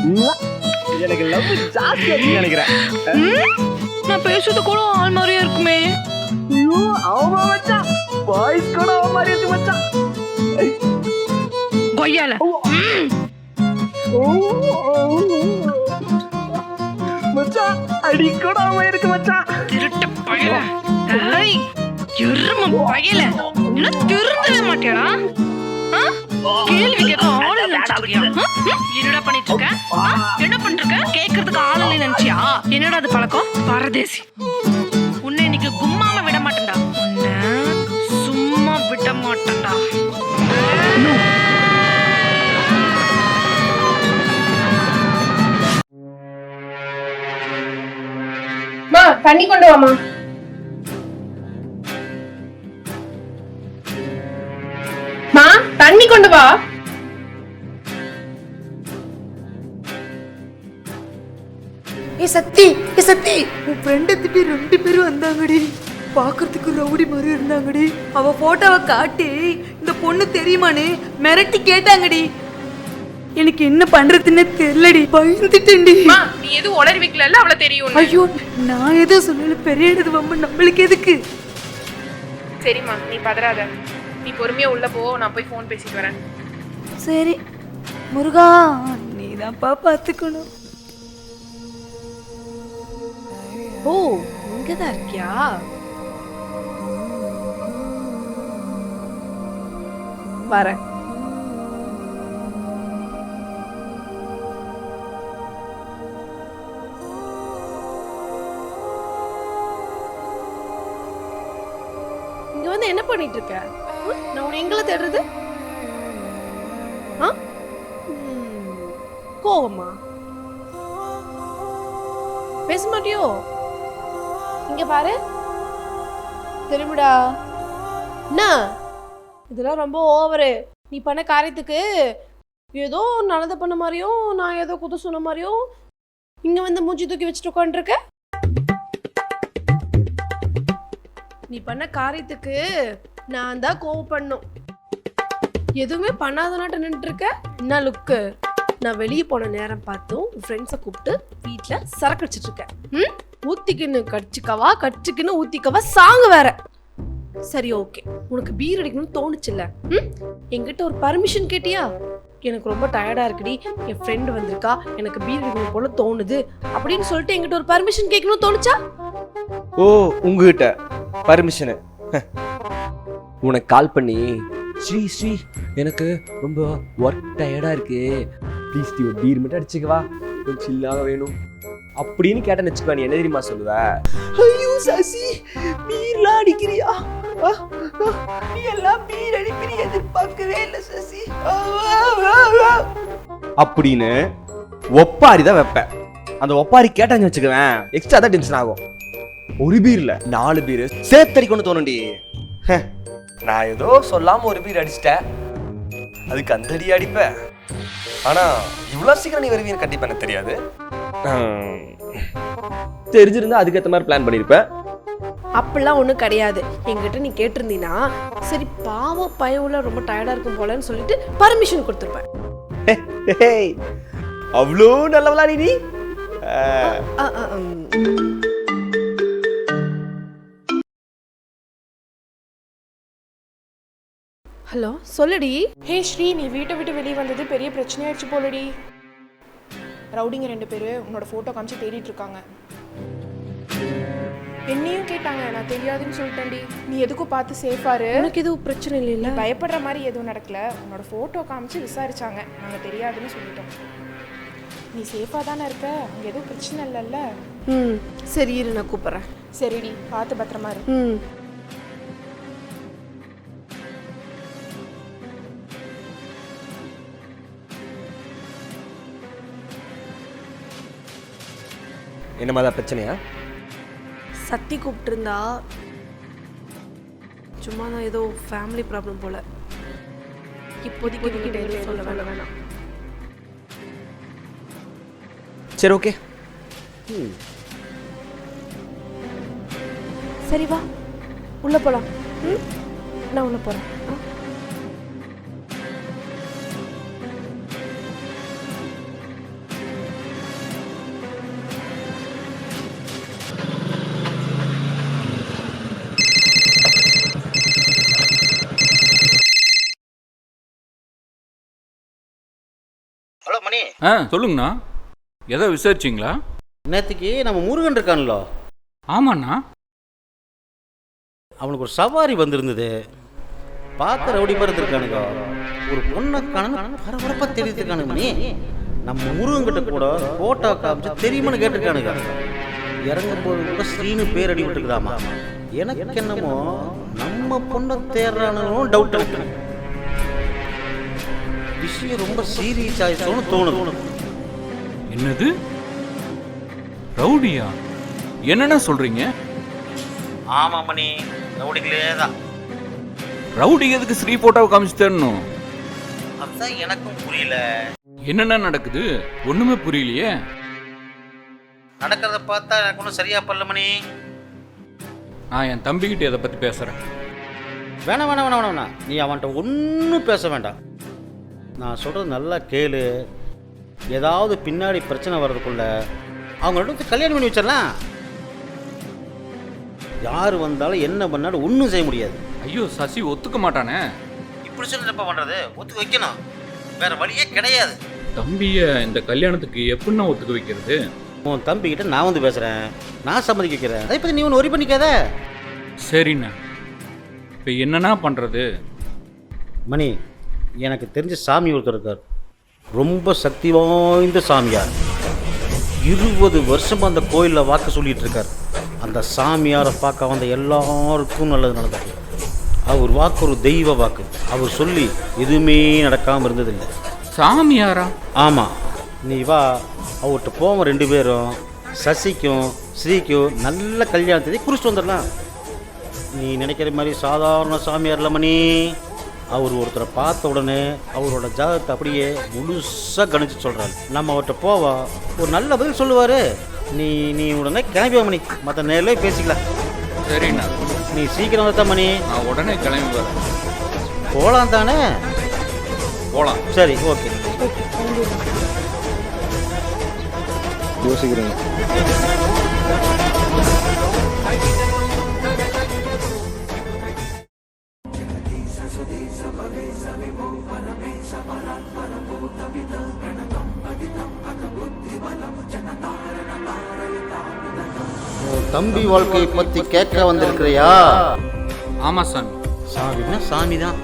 எனக்கு லவ் ஜாஸ்தியா இருக்குன்னு நினைக்கிறேன். நான் பேசுறது கூட ஆள் மாதிரியே இருக்குமே. ஐயோ ஆமா மச்சான், வாய்ஸ் கூட ஆள் மாதிரி இருக்கு மச்சான். கொய்யால மச்சான் அடி கூட ஆமா இருக்கு மச்சான். திருட்ட பயல. ஏய் எரும பயல. என்ன திருந்தவே மாட்டியாடா? கேள்வி கேட்க ஆள் நினைச்சியா? என்னடா பண்ணிட்டு இருக்க? என்ன பண்ணிட்டு இருக்க? கேட்கறதுக்கு ஆள் இல்லை நினைச்சியா? என்னடா அது பழக்கம்? பரதேசி. உன்னை இன்னைக்கு கும்மாம விட மாட்டேன்டா. உன்னை சும்மா விட மாட்டேன்டா. தண்ணி கொண்டு வாமா. மா தண்ணி கொண்டு வா. சத்தி உன் ஃப்ரெண்டை திட்டி 2 பேரும் வந்தாங்கடி. பார்க்கறதுக்கு ரவுடி மாதிரி இருந்தாங்கடி. அவ போட்டோவை காட்டி இந்த பொண்ணு தெரியுமானே மிரட்டி கேட்டாங்கடி. எனக்கு என்ன பண்றதுன்னு தெரியலடி. பயந்துட்டேன்டி. நீ எதுவும் உளறி வைக்கல, அவள தெரியும். ஐயோ நான் எதுவும் சொல்லல. பெரிய இடது வம்பு நம்மளுக்கு எதுக்கு? சரிம்மா நீ பதறாத. நீ பொறுமையா உள்ள போ, நான் போய் ஃபோன் பேசிட்டு வரேன். சரி முருகா, நீதான்ப்பா பார்த்துக்கணும். ஓ இங்கதான் இருக்கியா? வரேன். இங்க வந்து என்ன பண்ணிட்டு இருக்க? நான் உன்னை எங்களை தேடுறது? கோவமா? பேச மாட்டியோ? இங்க பாரு, திரும்பிடா. என்ன இதெல்லாம் ரொம்ப ஓவரு. நீ பண்ண காரியத்துக்கு ஏதோ நல்லது பண்ண மாதிரியும் நான் ஏதோ குது சொன்ன மாதிரியும் இங்க வந்து மூஞ்சி தூக்கி வச்சுட்டு உட்காந்துருக்க. நீ பண்ண காரியத்துக்கு நான் தான் கோவப்படணும். எதுவுமே பண்ணாதனாட்ட நின்றுட்டு இருக்க. என்ன லுக்கு? நான் வெளியே போன நேரம் பார்த்தும் ஃப்ரெண்ட்ஸை கூப்பிட்டு வீட்டில் சரக்கு அடிச்சிட்டு இருக்கேன். ஊத்திக்கின்னு கடிச்சிக்கவா கடிச்சிக்கின்னு ஊத்திக்கவா சாங் வேற. சரி ஓகே, உனக்கு பீர் அடிக்கணும்னு தோணுச்சுல்ல, என்கிட்ட ஒரு பர்மிஷன் கேட்டியா? எனக்கு ரொம்ப டயர்டா இருக்குடி, என் ஃப்ரெண்டு வந்திருக்கா, எனக்கு பீர் அடிக்கணும் போல தோணுது அப்படின்னு சொல்லிட்டு என்கிட்ட ஒரு பர்மிஷன் கேட்கணும்னு தோணுச்சா? ஓ உங்ககிட்ட பர்மிஷனு. உனக்கு கால் பண்ணி ஸ்ரீ எனக்கு ரொம்ப ஒர்க் டயர்டாக இருக்கு, ப்ளீஸ் ஒரு பீர் மட்டும் அடிச்சுக்கவா, கொஞ்சம் சில்லாக வேணும் அப்படின்னு கேட்டேன்னு வச்சுக்கோ. நீ என்ன தெரியுமா சொல்லுவ? ஐயோ சசி, பீர்லாம் அடிக்கிறியா? நீ எல்லாம் பீர் அடிக்கிறிய எதிர்பார்க்கவே இல்லை சசி அப்படின்னு ஒப்பாரி தான் வைப்பேன். அந்த ஒப்பாரி கேட்டான்னு வச்சுக்குவேன், எக்ஸ்ட்ரா தான் டென்ஷன் ஆகும். ஒரு பீர்ல 4 பீர் சேர்த்தடிக்கணும்னு தோணுண்டி. நான் ஏதோ சொல்லாம ஒரு பீர் அடிச்சிட்டேன், அதுக்கு அந்த அடி அடிப்பேன். ஆனா இவ்வளவு சீக்கிரம் நீ வருவீன்னு கண்டிப்பா எனக்கு தெரியாது. தெரிஞ்சிருந்தா அதுக்கேற்ற மாதிரி பிளான் பண்ணியிருப்பேன். அப்படிலாம் ஒன்றும் கிடையாது. என்கிட்ட நீ கேட்டிருந்தீன்னா சரி பாவம் பயவுல ரொம்ப டயர்டாக இருக்கும் போலன்னு சொல்லிட்டு பர்மிஷன் கொடுத்துருப்பேன். அவ்வளோ நல்லவளா நீ? ஹலோ சொல்லுடி. ஹே ஸ்ரீ, நீ வீட்டை விட்டு வெளியே வந்தது பெரிய பிரச்சனையாயிடுச்சு போலடி. ரவுடிங்க 2 பேர் உன்னோட ஃபோட்டோ காமிச்சு தேடிட்டு இருக்காங்க. என்னையும் கேட்டாங்க, நான் தெரியாதுன்னு சொல்லிட்டேன்டி. நீ எதுக்கும் பார்த்து சேஃபாரு. எனக்கு எதுவும் பிரச்சனை இல்லை. பயப்படுற மாதிரி எதுவும் நடக்கல. உன்னோட ஃபோட்டோ காமிச்சு விசாரிச்சாங்க, நாங்கள் தெரியாதுன்னு சொல்லிட்டோம். நீ சேஃபாக தானே இருக்க, அங்கே எதுவும் பிரச்சனை இல்லைல்ல? சரி இரு, நான் கூப்பிட்றேன். சரிடி, பார்த்து பத்திரமா இரு. என்னமா தான் பிரச்சனையா? சத்தி கூப்பிட்டுருந்தா. சும்மா தான் ஏதோ ஃபேமிலி ப்ராப்ளம் போல. இப்போதைக்கு உங்ககிட்ட எதுவும் சொல்ல வேணாம். சரி ஓகே. சரி வா உள்ளே போகலாம். நான் உள்ளே போகிறேன். ஹலோ மணி. சொல்லுங்கண்ணா. எதை விசாரிச்சிங்களா? நேற்றுக்கு நம்ம முருகன் இருக்கான்ல? ஆமாண்ணா. அவனுக்கு ஒரு சவாரி வந்திருந்தது. பார்க்க ரவுடி மாதிரி இருந்திருக்கானுங்க. ஒரு பொண்ணை காணு பரபரப்பாக தெரிவித்திருக்கானுங்க மணி. நம்ம முருகன்கிட்ட கூட ஃபோட்டோ காமிச்சு தெரியுமான்னு கேட்டிருக்கானுங்க. இறங்கும் போது கூட ஸ்ரீனு பேர் அடி விட்டுருக்குதாமா. எனக்கு என்னமோ நம்ம பொண்ணை தேடுறானுங்களும் டவுட் இருக்கு. விஷயம் ரொம்ப சீரியஸ் ஆயிடுச்சோன்னு தோணுது. என்னது ரவுடியா? என்னென்ன சொல்றீங்க? ஆமா மணி, ரவுடிகளே தான். ரவுடி எதுக்கு ஸ்ரீ போட்டோவை காமிச்சு தரணும்? அதுதான் எனக்கும் புரியல. என்னென்ன நடக்குது ஒண்ணுமே புரியலையே. நடக்கிறத பார்த்தா எனக்கு ஒன்றும் சரியா படல மணி. நான் என் தம்பிக்கிட்ட இதை பத்தி பேசுறேன். வேணாம் வேணாம் வேணாம் வேணாம், நீ அவன்கிட்ட ஒன்றும் பேச வேண்டாம். நான் சொல்கிறது நல்லா கேளு. ஏதாவது பின்னாடி பிரச்சனை வர்றதுக்குள்ள அவங்கள்ட்ட கல்யாணம் பண்ணி வச்சிடலாம். யார் வந்தாலும் என்ன பண்ணாலும் ஒன்றும் செய்ய முடியாது. ஐயோ சசி ஒத்துக்க மாட்டானே. இப்படி சொல்லி என்ன பண்ணுறது? ஒத்துக்க வைக்கணும், வேற வழியே கிடையாது. தம்பியை இந்த கல்யாணத்துக்கு எப்படின்னா ஒத்துக்க வைக்கிறது? உன் தம்பிக்கிட்ட நான் வந்து பேசுகிறேன், நான் சம்மதிக்க வைக்கிறேன். அதை பற்றி நீ ஒன்று ஒரி பண்ணிக்காத. சரிண்ணா, இப்போ என்னண்ணா பண்ணுறது? மணி, எனக்கு தெரிஞ்ச சாமி ஒருத்தர் இருக்கார். ரொம்ப சக்தி வாய்ந்த சாமியார். 20 வருஷமா அந்த கோயிலில் வாக்கு சொல்லிட்டு இருக்கார். அந்த சாமியாரை பார்க்க வந்த எல்லாருக்கும் நல்லது நடந்தது. அவர் வாக்கு ஒரு தெய்வ வாக்கு. அவர் சொல்லி எதுவுமே நடக்காமல் இருந்ததில்லை. சாமியாரா? ஆமாம், நீ வா, அவர்கிட்ட போவோம். 2 பேரும் சசிக்கும் ஸ்ரீக்கும் நல்ல கல்யாணத்தை குறிச்சு வந்துடலாம். நீ நினைக்கிற மாதிரி சாதாரண சாமியார் இல்லை மணி. அவர் ஒருத்தரை பார்த்த உடனே அவரோட ஜாதகத்தை அப்படியே முழுசாக கணிச்சு சொல்கிறாரு. நம்ம அவர்கிட்ட போவோம், ஒரு நல்ல பதில் சொல்லுவார். நீ உடனே கிளம்பி மணி, மற்ற நேரில் பேசிக்கலாம். சரிண்ணா, நீ சீக்கிரம் வந்தா மணி. நான் உடனே கிளம்பி வரேன். போகலாம் தானே? போகலாம். சரி ஓகே. யோசிக்கிறேங்க. தம்பி வாழ்க்கையை பற்றி கேட்க வந்திருக்கிறியா? ஆமாம் சாமி. சாமின்னா சாமி தான்.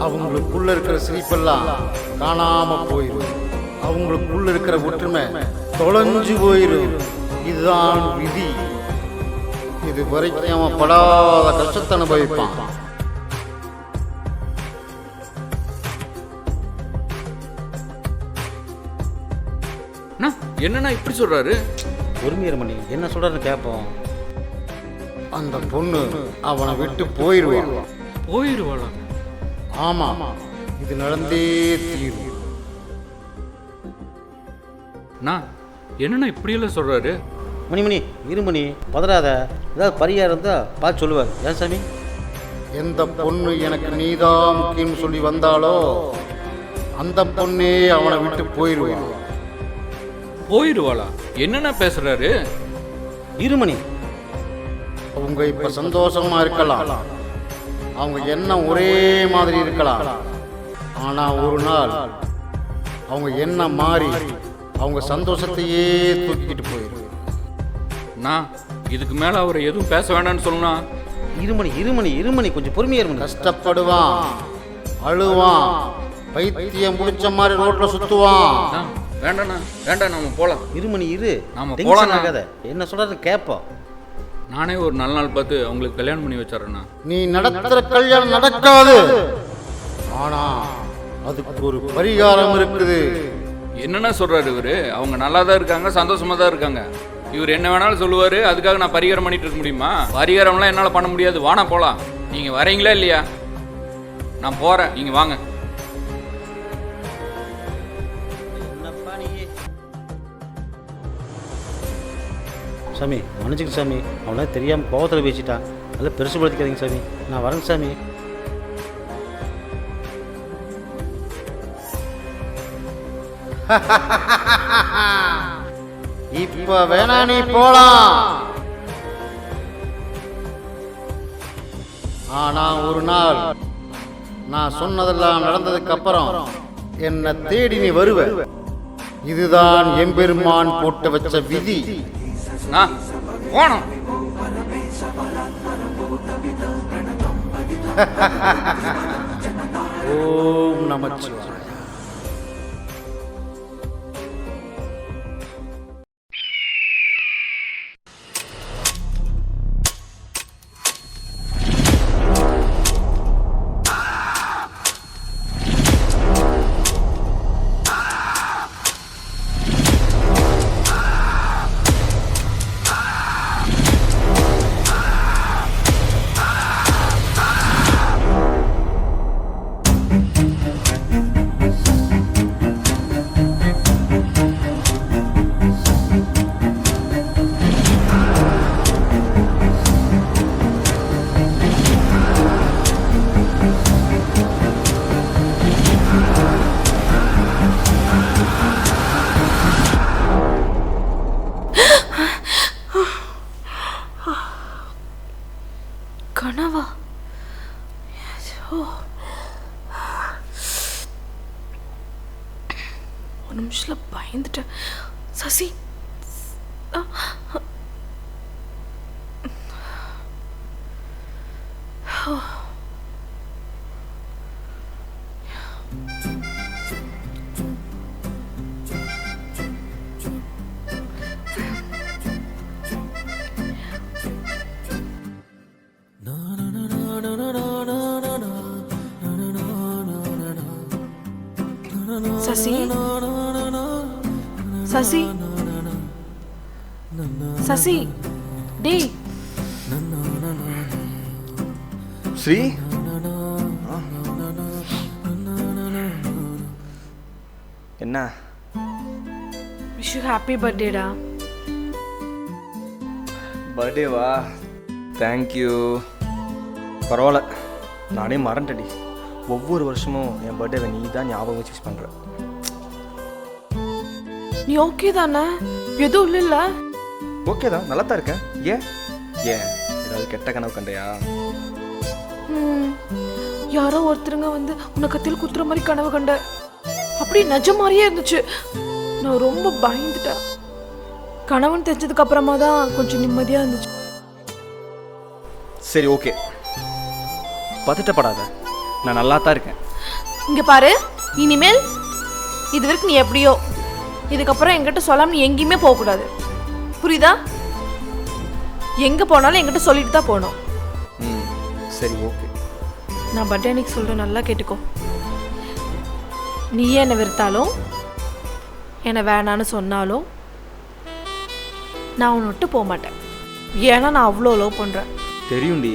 அவங்களுக்குள்ள இருக்கிற சிரிப்பெல்லாம் காணாம போயிடும். அவங்களுக்குள்ள இருக்கிற ஒற்றுமை தொலைஞ்சு போயிடும். இதுதான் விதி. இது வரைக்கும் அவன் படாத கஷ்டத்தை அனுபவிப்பான். என்னன்னா இப்படி சொல்றாரு? பொறுமையர் மணி, என்ன சொல்றாருன்னு கேட்போம். அந்த பொண்ணு அவனை விட்டு போயிடுவான். போயிடுவாளா? ஆமா, இது நடந்தே தீரும். என்னன்னா இப்படியெல்லாம் சொல்றாரு? மணி இருமணி பதறாத, ஏதாவது பரிகாரம் இருந்தால் பார்த்து சொல்லுவார். ஏன் சாமி? எந்த பொண்ணு எனக்கு நீதான் முக்கியம்னு சொல்லி வந்தாலோ அந்த பொண்ணே அவனை விட்டு போயிடுவான். போயிடுவாளா? என்னென்ன பேசுறாரு? இருமணி, அவங்க இப்ப சந்தோஷமா இருக்கலாம், அவங்க எண்ணம் ஒரே மாதிரி இருக்கலாம், ஆனா ஒரு நாள் அவங்க எண்ணம் மாறி அவங்க சந்தோஷத்தையே தூக்கிட்டு போயிடும். நான் இதுக்கு மேல அவரை எதுவும் பேச வேண்டாம்னு சொல்லணும். இருமணி கொஞ்சம் பொறுமையா இருமணி. கஷ்டப்படுவான், அழுவான், பைத்தியம் முடிச்ச மாதிரி ரோட்ல சுத்துவான். வேண்டாண்ணா வேண்டாம், நம்ம போலாம். இருமணி இரு, நாம போலாம். என்ன சொல்றது கேட்போம். நானே ஒரு நல்ல நாள் பார்த்து அவங்களுக்கு கல்யாணம் பண்ணி வச்சிடறேண்ணா. நீ நடத்துற கல்யாணம் நடக்காது, ஆனா அதுக்கு ஒரு பரிகாரம் இருக்குது. என்னென்ன சொல்றாரு இவரு? அவங்க நல்லா தான் இருக்காங்க, சந்தோஷமா தான் இருக்காங்க. இவர் என்ன வேணாலும் சொல்லுவாரு, அதுக்காக நான் பரிகாரம் பண்ணிட்டு இருக்க முடியுமா? பரிகாரம்லாம் என்னால் பண்ண முடியாது. வானா போலாம். நீங்க வரீங்களா இல்லையா? நான் போறேன், நீங்க வாங்க. சாமி மன்னிச்சுக்க சாமி, அவனா தெரியாமல் கோவத்தில் பேசிட்டான். அதெல்லாம் பெருசுபடுத்திக்காதீங்க சாமி. நான் வரேங்க சாமி. இப்ப வேணா நீ போலாம், ஆனா ஒரு நாள் நான் சொன்னதெல்லாம் நடந்ததுக்கு அப்புறம் என்ன தேடி நீ வருவ. இதுதான் எம்பெருமான் போட்டு வச்ச விதி. போனோம். ஓம் நமச்சிவாய. கனவா? ஒரு நிமிஷத்துல பயந்துட்டேன். சசி, சசி, சசி, சசி, டேய். ஸ்ரீ, என்ன? விஷ் யூ ஹாப்பி பர்த்டேடா. பர்த்டேவா? தேங்க்யூ. பரவாயில்ல, நானே மறந்துட்டடி. ஒவ்வொரு வருஷமும் என் பர்த்டேவை நீ தான் ஞாபகம் வச்சு விஷ் பண்ணுற. நீ ஓகே தானே? எதுவும் இல்லை? ஓகே தான், நல்லா தான் இருக்கேன். ஏன் ஏதாவது கெட்ட கனவு கண்டையா? யாரோ ஒருத்தருங்க வந்து உன்னை கத்தியில் குத்துற மாதிரி கனவு கண்ட. அப்படி நிஜ மாதிரியே இருந்துச்சு. நான் ரொம்ப பயந்துட்டேன். கனவுன்னு தெரிஞ்சதுக்கு அப்புறமா தான் கொஞ்சம் நிம்மதியாக இருந்துச்சு. சரி, ஓகே, பதட்டப்படாத, நான் நல்லா தான் இருக்கேன். இங்க பாரு, இனிமேல் இது வரைக்கும் நீ எப்படியோ, இதுக்கப்புறம் என்கிட்ட சொல்லாம நீ எங்கேயுமே போகக்கூடாது. புரியுதா? எங்க போனாலும் என்கிட்ட சொல்லிட்டு தான் போகணும். சரி, ஓகே. நான் பர்த்டே அன்னைக்கு சொல்கிறேன், நல்லா கேட்டுக்கோ. நீயே என்னை வெறுத்தாலும், என்னை வேணான்னு சொன்னாலும் நான் உன்னை விட்டு போக மாட்டேன். ஏன்னா நான் அவ்வளோ லவ் பண்ணுறேன். தெரியும்டி,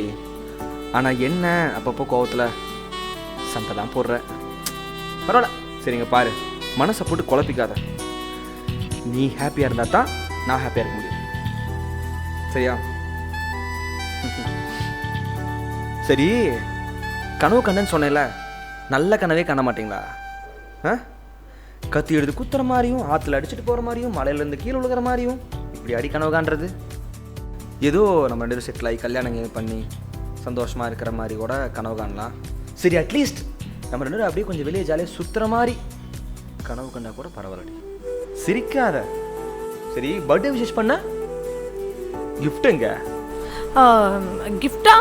ஆனால் என்ன அப்பப்போ கோவத்தில் சண்டை தான் போடுற. பரவாயில்ல, சரிங்க பாரு, மனசை போட்டு குழப்பிக்காத. நீ ஹாப்பியாக இருந்தால் தான் நான் ஹாப்பியாக இருக்க முடியும். சரியா? சரி, கனவு கண்ணன்னு சொன்னேன்ல, நல்ல கனவே காண மாட்டீங்களா? ஆ, கத்தி எடுத்து குத்துற மாதிரியும், ஆற்றுல அடிச்சுட்டு போகிற மாதிரியும், மலையிலேருந்து கீழே விழுகிற மாதிரியும், இப்படி அடி கனவு காண்றது. ஏதோ நம்ம 2 பேரும் செட்டில் ஆகி கல்யாணம் பண்ணி சந்தோஷமாக இருக்கிற மாதிரி கூட கனவு காணலாம். சரி, அட்லீஸ்ட் நம்ம 2 பேரும் அப்படியே கொஞ்சம் வெளியே ஜாலியாக சுற்றுற மாதிரி கனவு கண்டா கூட பரவாயில்லடி. சிரிக்காத. சரி, பர்த்டே விஷஸ் பண்ண கிஃப்ட்டுங்க. கிஃப்டா?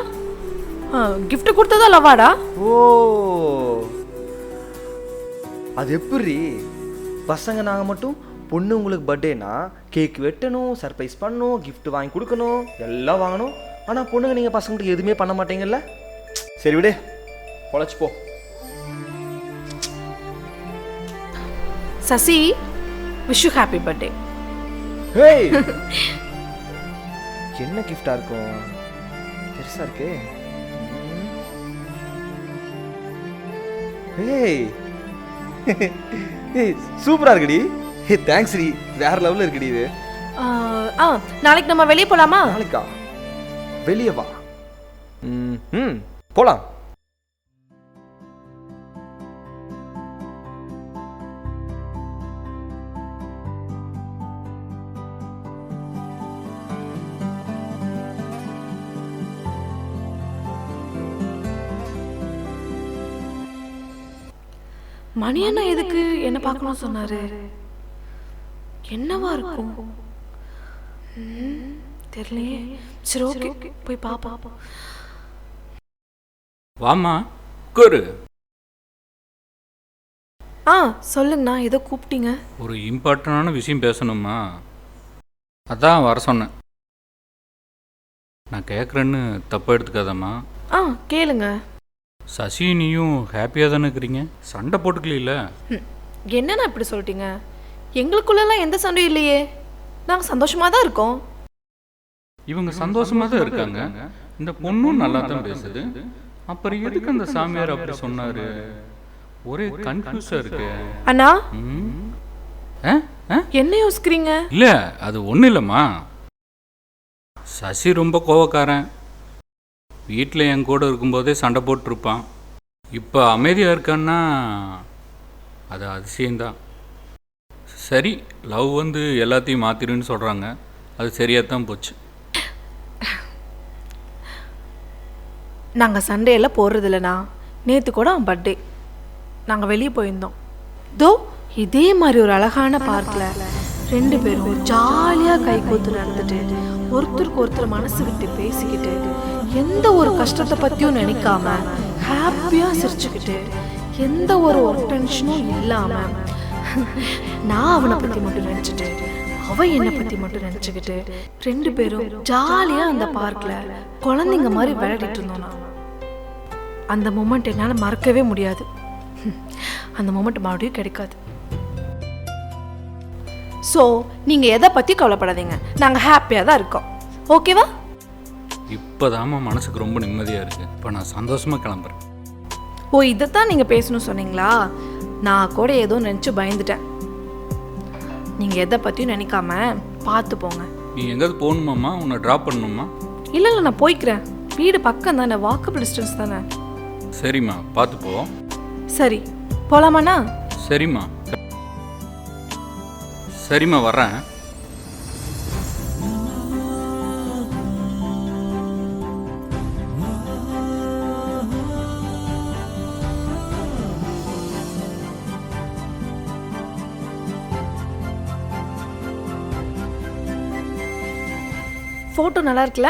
கிஃப்ட் கொடுத்ததா லவாடா? ஓ, அது எப்படி? பசங்க நாங்கள் மட்டும் பொண்ணு உங்களுக்கு பர்த்டேனா கேக் வெட்டணும், சர்ப்ரைஸ் பண்ணணும், கிஃப்ட் வாங்கி கொடுக்கணும், எல்லாம் வாங்கணும். ஆனால் பொண்ணுங்க நீங்கள் பசங்களுக்கு எதுவுமே பண்ண மாட்டீங்கல்ல? சரி விடு, பொழைச்சு போ. Sasi, wish you happy birthday. Hey, என்ன கிஃப்டா இருக்கும்? பெருசா இருக்கு. ஹேய், ஏய் சூப்பரா இருக்குடி. ஹே, தேங்க்ஸ் டி, வேற லெவல்ல இருக்குடி இது. நாளைக்கு நம்ம வெளியே போலாமா? நாளைக்கா? வெளியே வா. போலாம். மணி அண்ணா எதுக்கு என்ன பார்க்கணும் சொன்னாரு? என்னவா இருக்கும்? தெரியலையே. சரி, ஓகே, போய் பாப்பா. வாமா குரு. சொல்லுங்கண்ணா, ஏதோ கூப்பிட்டீங்க. ஒரு இம்பார்ட்டண்டான விஷயம் பேசணுமா, அதான் வர சொன்னேன். நான் கேட்குறேன்னு தப்பாக எடுத்துக்காதம்மா. கேளுங்க. சசி நீயும் ஹாப்பியாக தானே இருக்கிறீங்க? சண்டை போட்டுக்கல? என்னண்ணா இப்படி சொல்லிட்டீங்க? எங்களுக்குள்ளெல்லாம் எந்த சண்டையும் இல்லையே. நாங்கள் சந்தோஷமாக தான் இருக்கோம். இவங்க சந்தோஷமாக தான் இருக்காங்க. இந்த பொண்ணும் நல்லா தான் பேசுது. அப்புறம் எதுக்கு அந்த சாமியார் அப்படி சொன்னாரு? ஒரே கன்ஃபியூஸா இருக்கு. அண்ணா, என்ன யோசிக்கிறீங்க? இல்ல, அது ஒன்றும் இல்லைம்மா. சசி ரொம்ப கோவக்காரன். வீட்டில் என் கூட இருக்கும்போதே சண்டை போட்டிருப்பான். இப்போ அமைதியாக இருக்கான்னா அது அதிசயம்தான். சரி, லவ் வந்து எல்லாத்தையும் மாற்றிடுன்னு சொல்கிறாங்க. அது சரியாக தான் போச்சு. நாங்கள் சண்டையெல்லாம் போடுறதில்லண்ணா. நேற்று கூட அவன் பர்த்டே, நாங்கள் வெளியே போயிருந்தோம். இதே மாதிரி ஒரு அழகான பார்க்கில் 2 பேரும் ஜாலியாக கை கோத்து நடந்துட்டு ஒருத்தருக்கு ஒருத்தர் மனசு விட்டு பேசிக்கிட்டு எந்த ஒரு கஷ்டத்தை பற்றியும் நினைக்காம ஹாப்பியாக சிரிச்சுக்கிட்டு எந்த ஒரு டென்ஷனும் இல்லாமல் நான் அவனை பற்றி மட்டும் நினச்சிட்டு அவன் என்னை பற்றி மட்டும் நினச்சிக்கிட்டு 2 பேரும் ஜாலியாக அந்த பார்க்கில் குழந்தைங்க மாதிரி விளையாடிட்டு இருந்தோம்னா அந்த மொமெண்ட் என்னால் மறக்கவே முடியாது. அந்த மொமெண்ட் மறுபடியும் கிடைக்காது. ஸோ நீங்கள் எதை பற்றி கவலைப்படாதீங்க, நாங்கள் ஹாப்பியாக தான் இருக்கோம். ஓகேவா? இப்போதாம்மா மனசுக்கு ரொம்ப நிம்மதியாக இருக்குது. இப்போ நான் சந்தோஷமாக கிளம்புறேன். இதைத்தான் நீங்கள் பேசணும் சொன்னீங்களா? நான் கூட ஏதோ நினச்சி பயந்துட்டேன். நீங்கள் எதை பற்றியும் நினைக்காம பார்த்து போங்க. நீ எங்கேயாவது போகணுமாம்மா? உன்னை ட்ராப் பண்ணணுமா? இல்லை, நான் போய்க்கிறேன். வீடு பக்கம் தானே, வாக்கபிள் டிஸ்டன்ஸ் தானே. சரிம்மா, பார்த்து போ. சரி, போகலாமாண்ணா? சரிம்மா, சரிம்மா, வர்றேன். ஃபோட்டோ நல்லா இருக்குல்ல?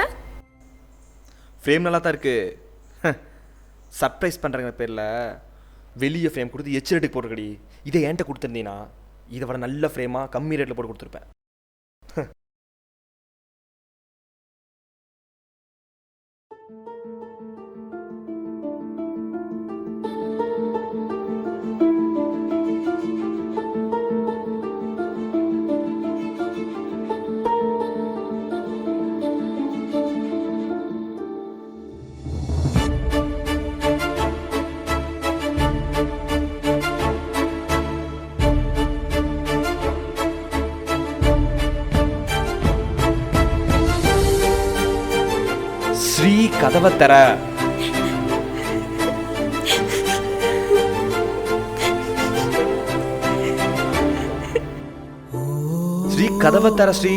ஃப்ரேம் நல்லா தான் இருக்கு. சர்ப்ரைஸ் பண்ணுறங்கிற பேரில் வெளியே ஃப்ரேம் கொடுத்து எச் ரேட்டுக்கு போட்டுக்கடி. இதை என்கிட்ட கொடுத்துருந்தீங்கன்னா இதை விட நல்ல ஃப்ரேமாக கம்மி ரேட்டில் போட்டு கொடுத்துருப்பேன். கதவை தர. ஸ்ரீ கதவை தர. ஸ்ரீ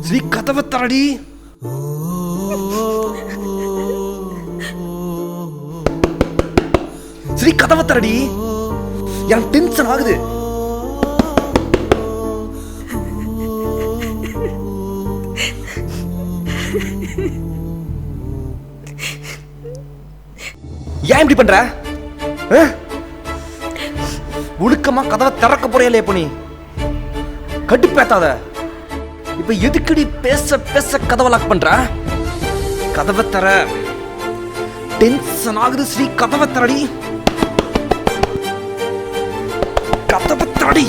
ஸ்ரீ கதவை தரடி. ஸ்ரீ கதவை தரடி. எனக்கு டென்ஷன் ஆகுது. ஏன் இப்படி பண்ற? ஒழுக்கமா கதவை திறக்க போறியா இப்ப? நீ கடுப்பேத்தாத. இப்ப எதுக்குடி பேச பேச கதவை லாக் பண்ற? கதவை தர. டென்ஷன் ஆகுது. ஸ்ரீ கதவை தரடி. கதவை தரடி.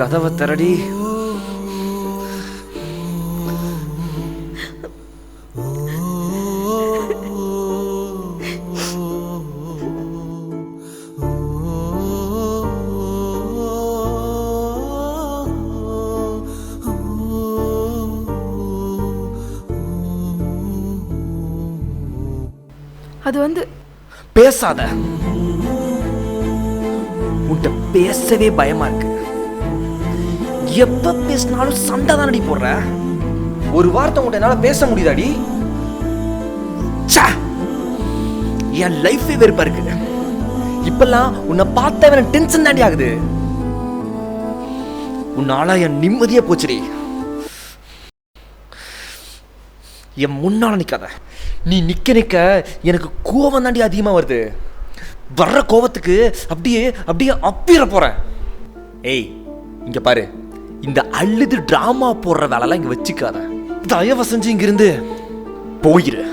கதவை தரடி. அது வந்து பேசாத. உன்கிட்ட பேசவே பயமா இருக்கு. எப்ப பேசினாலும் சண்டை தானடி போடுற. ஒரு வார்த்தை உன்கிட்ட என்னால பேச முடியுதாடி? என் லைஃபே வெறுப்பா இருக்கு. இப்பெல்லாம் உன்னை பார்த்த எனக்கு டென்ஷன் தாண்டி ஆகுது. உன்னால என் நிம்மதியே போச்சுடி. என் முன்னால நிக்காத. நீ நிக்க நிக்க எனக்கு கோவம் தாண்டி அதிகமா வருது. வர்ற கோவத்துக்கு அப்படியே அப்படியே அப்பிர போறேன். ஏய் இங்க பாரு, இந்த அழுது டிராமா போடுற வேலைலாம் இங்க வச்சுக்காத. தயவு செஞ்சு இங்க இருந்து போயிரு.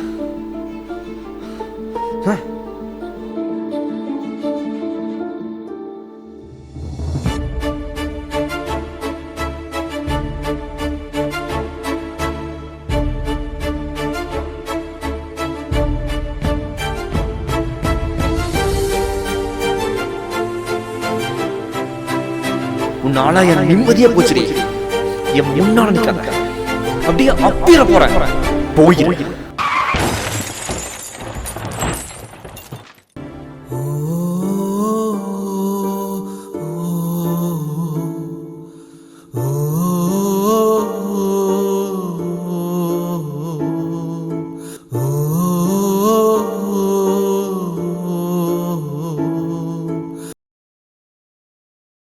உன்னால என் நிம்மதியே போச்சுடி. என் முன்னால நிக்காத. அப்படியே அப்பிர போறேன். போயிரு.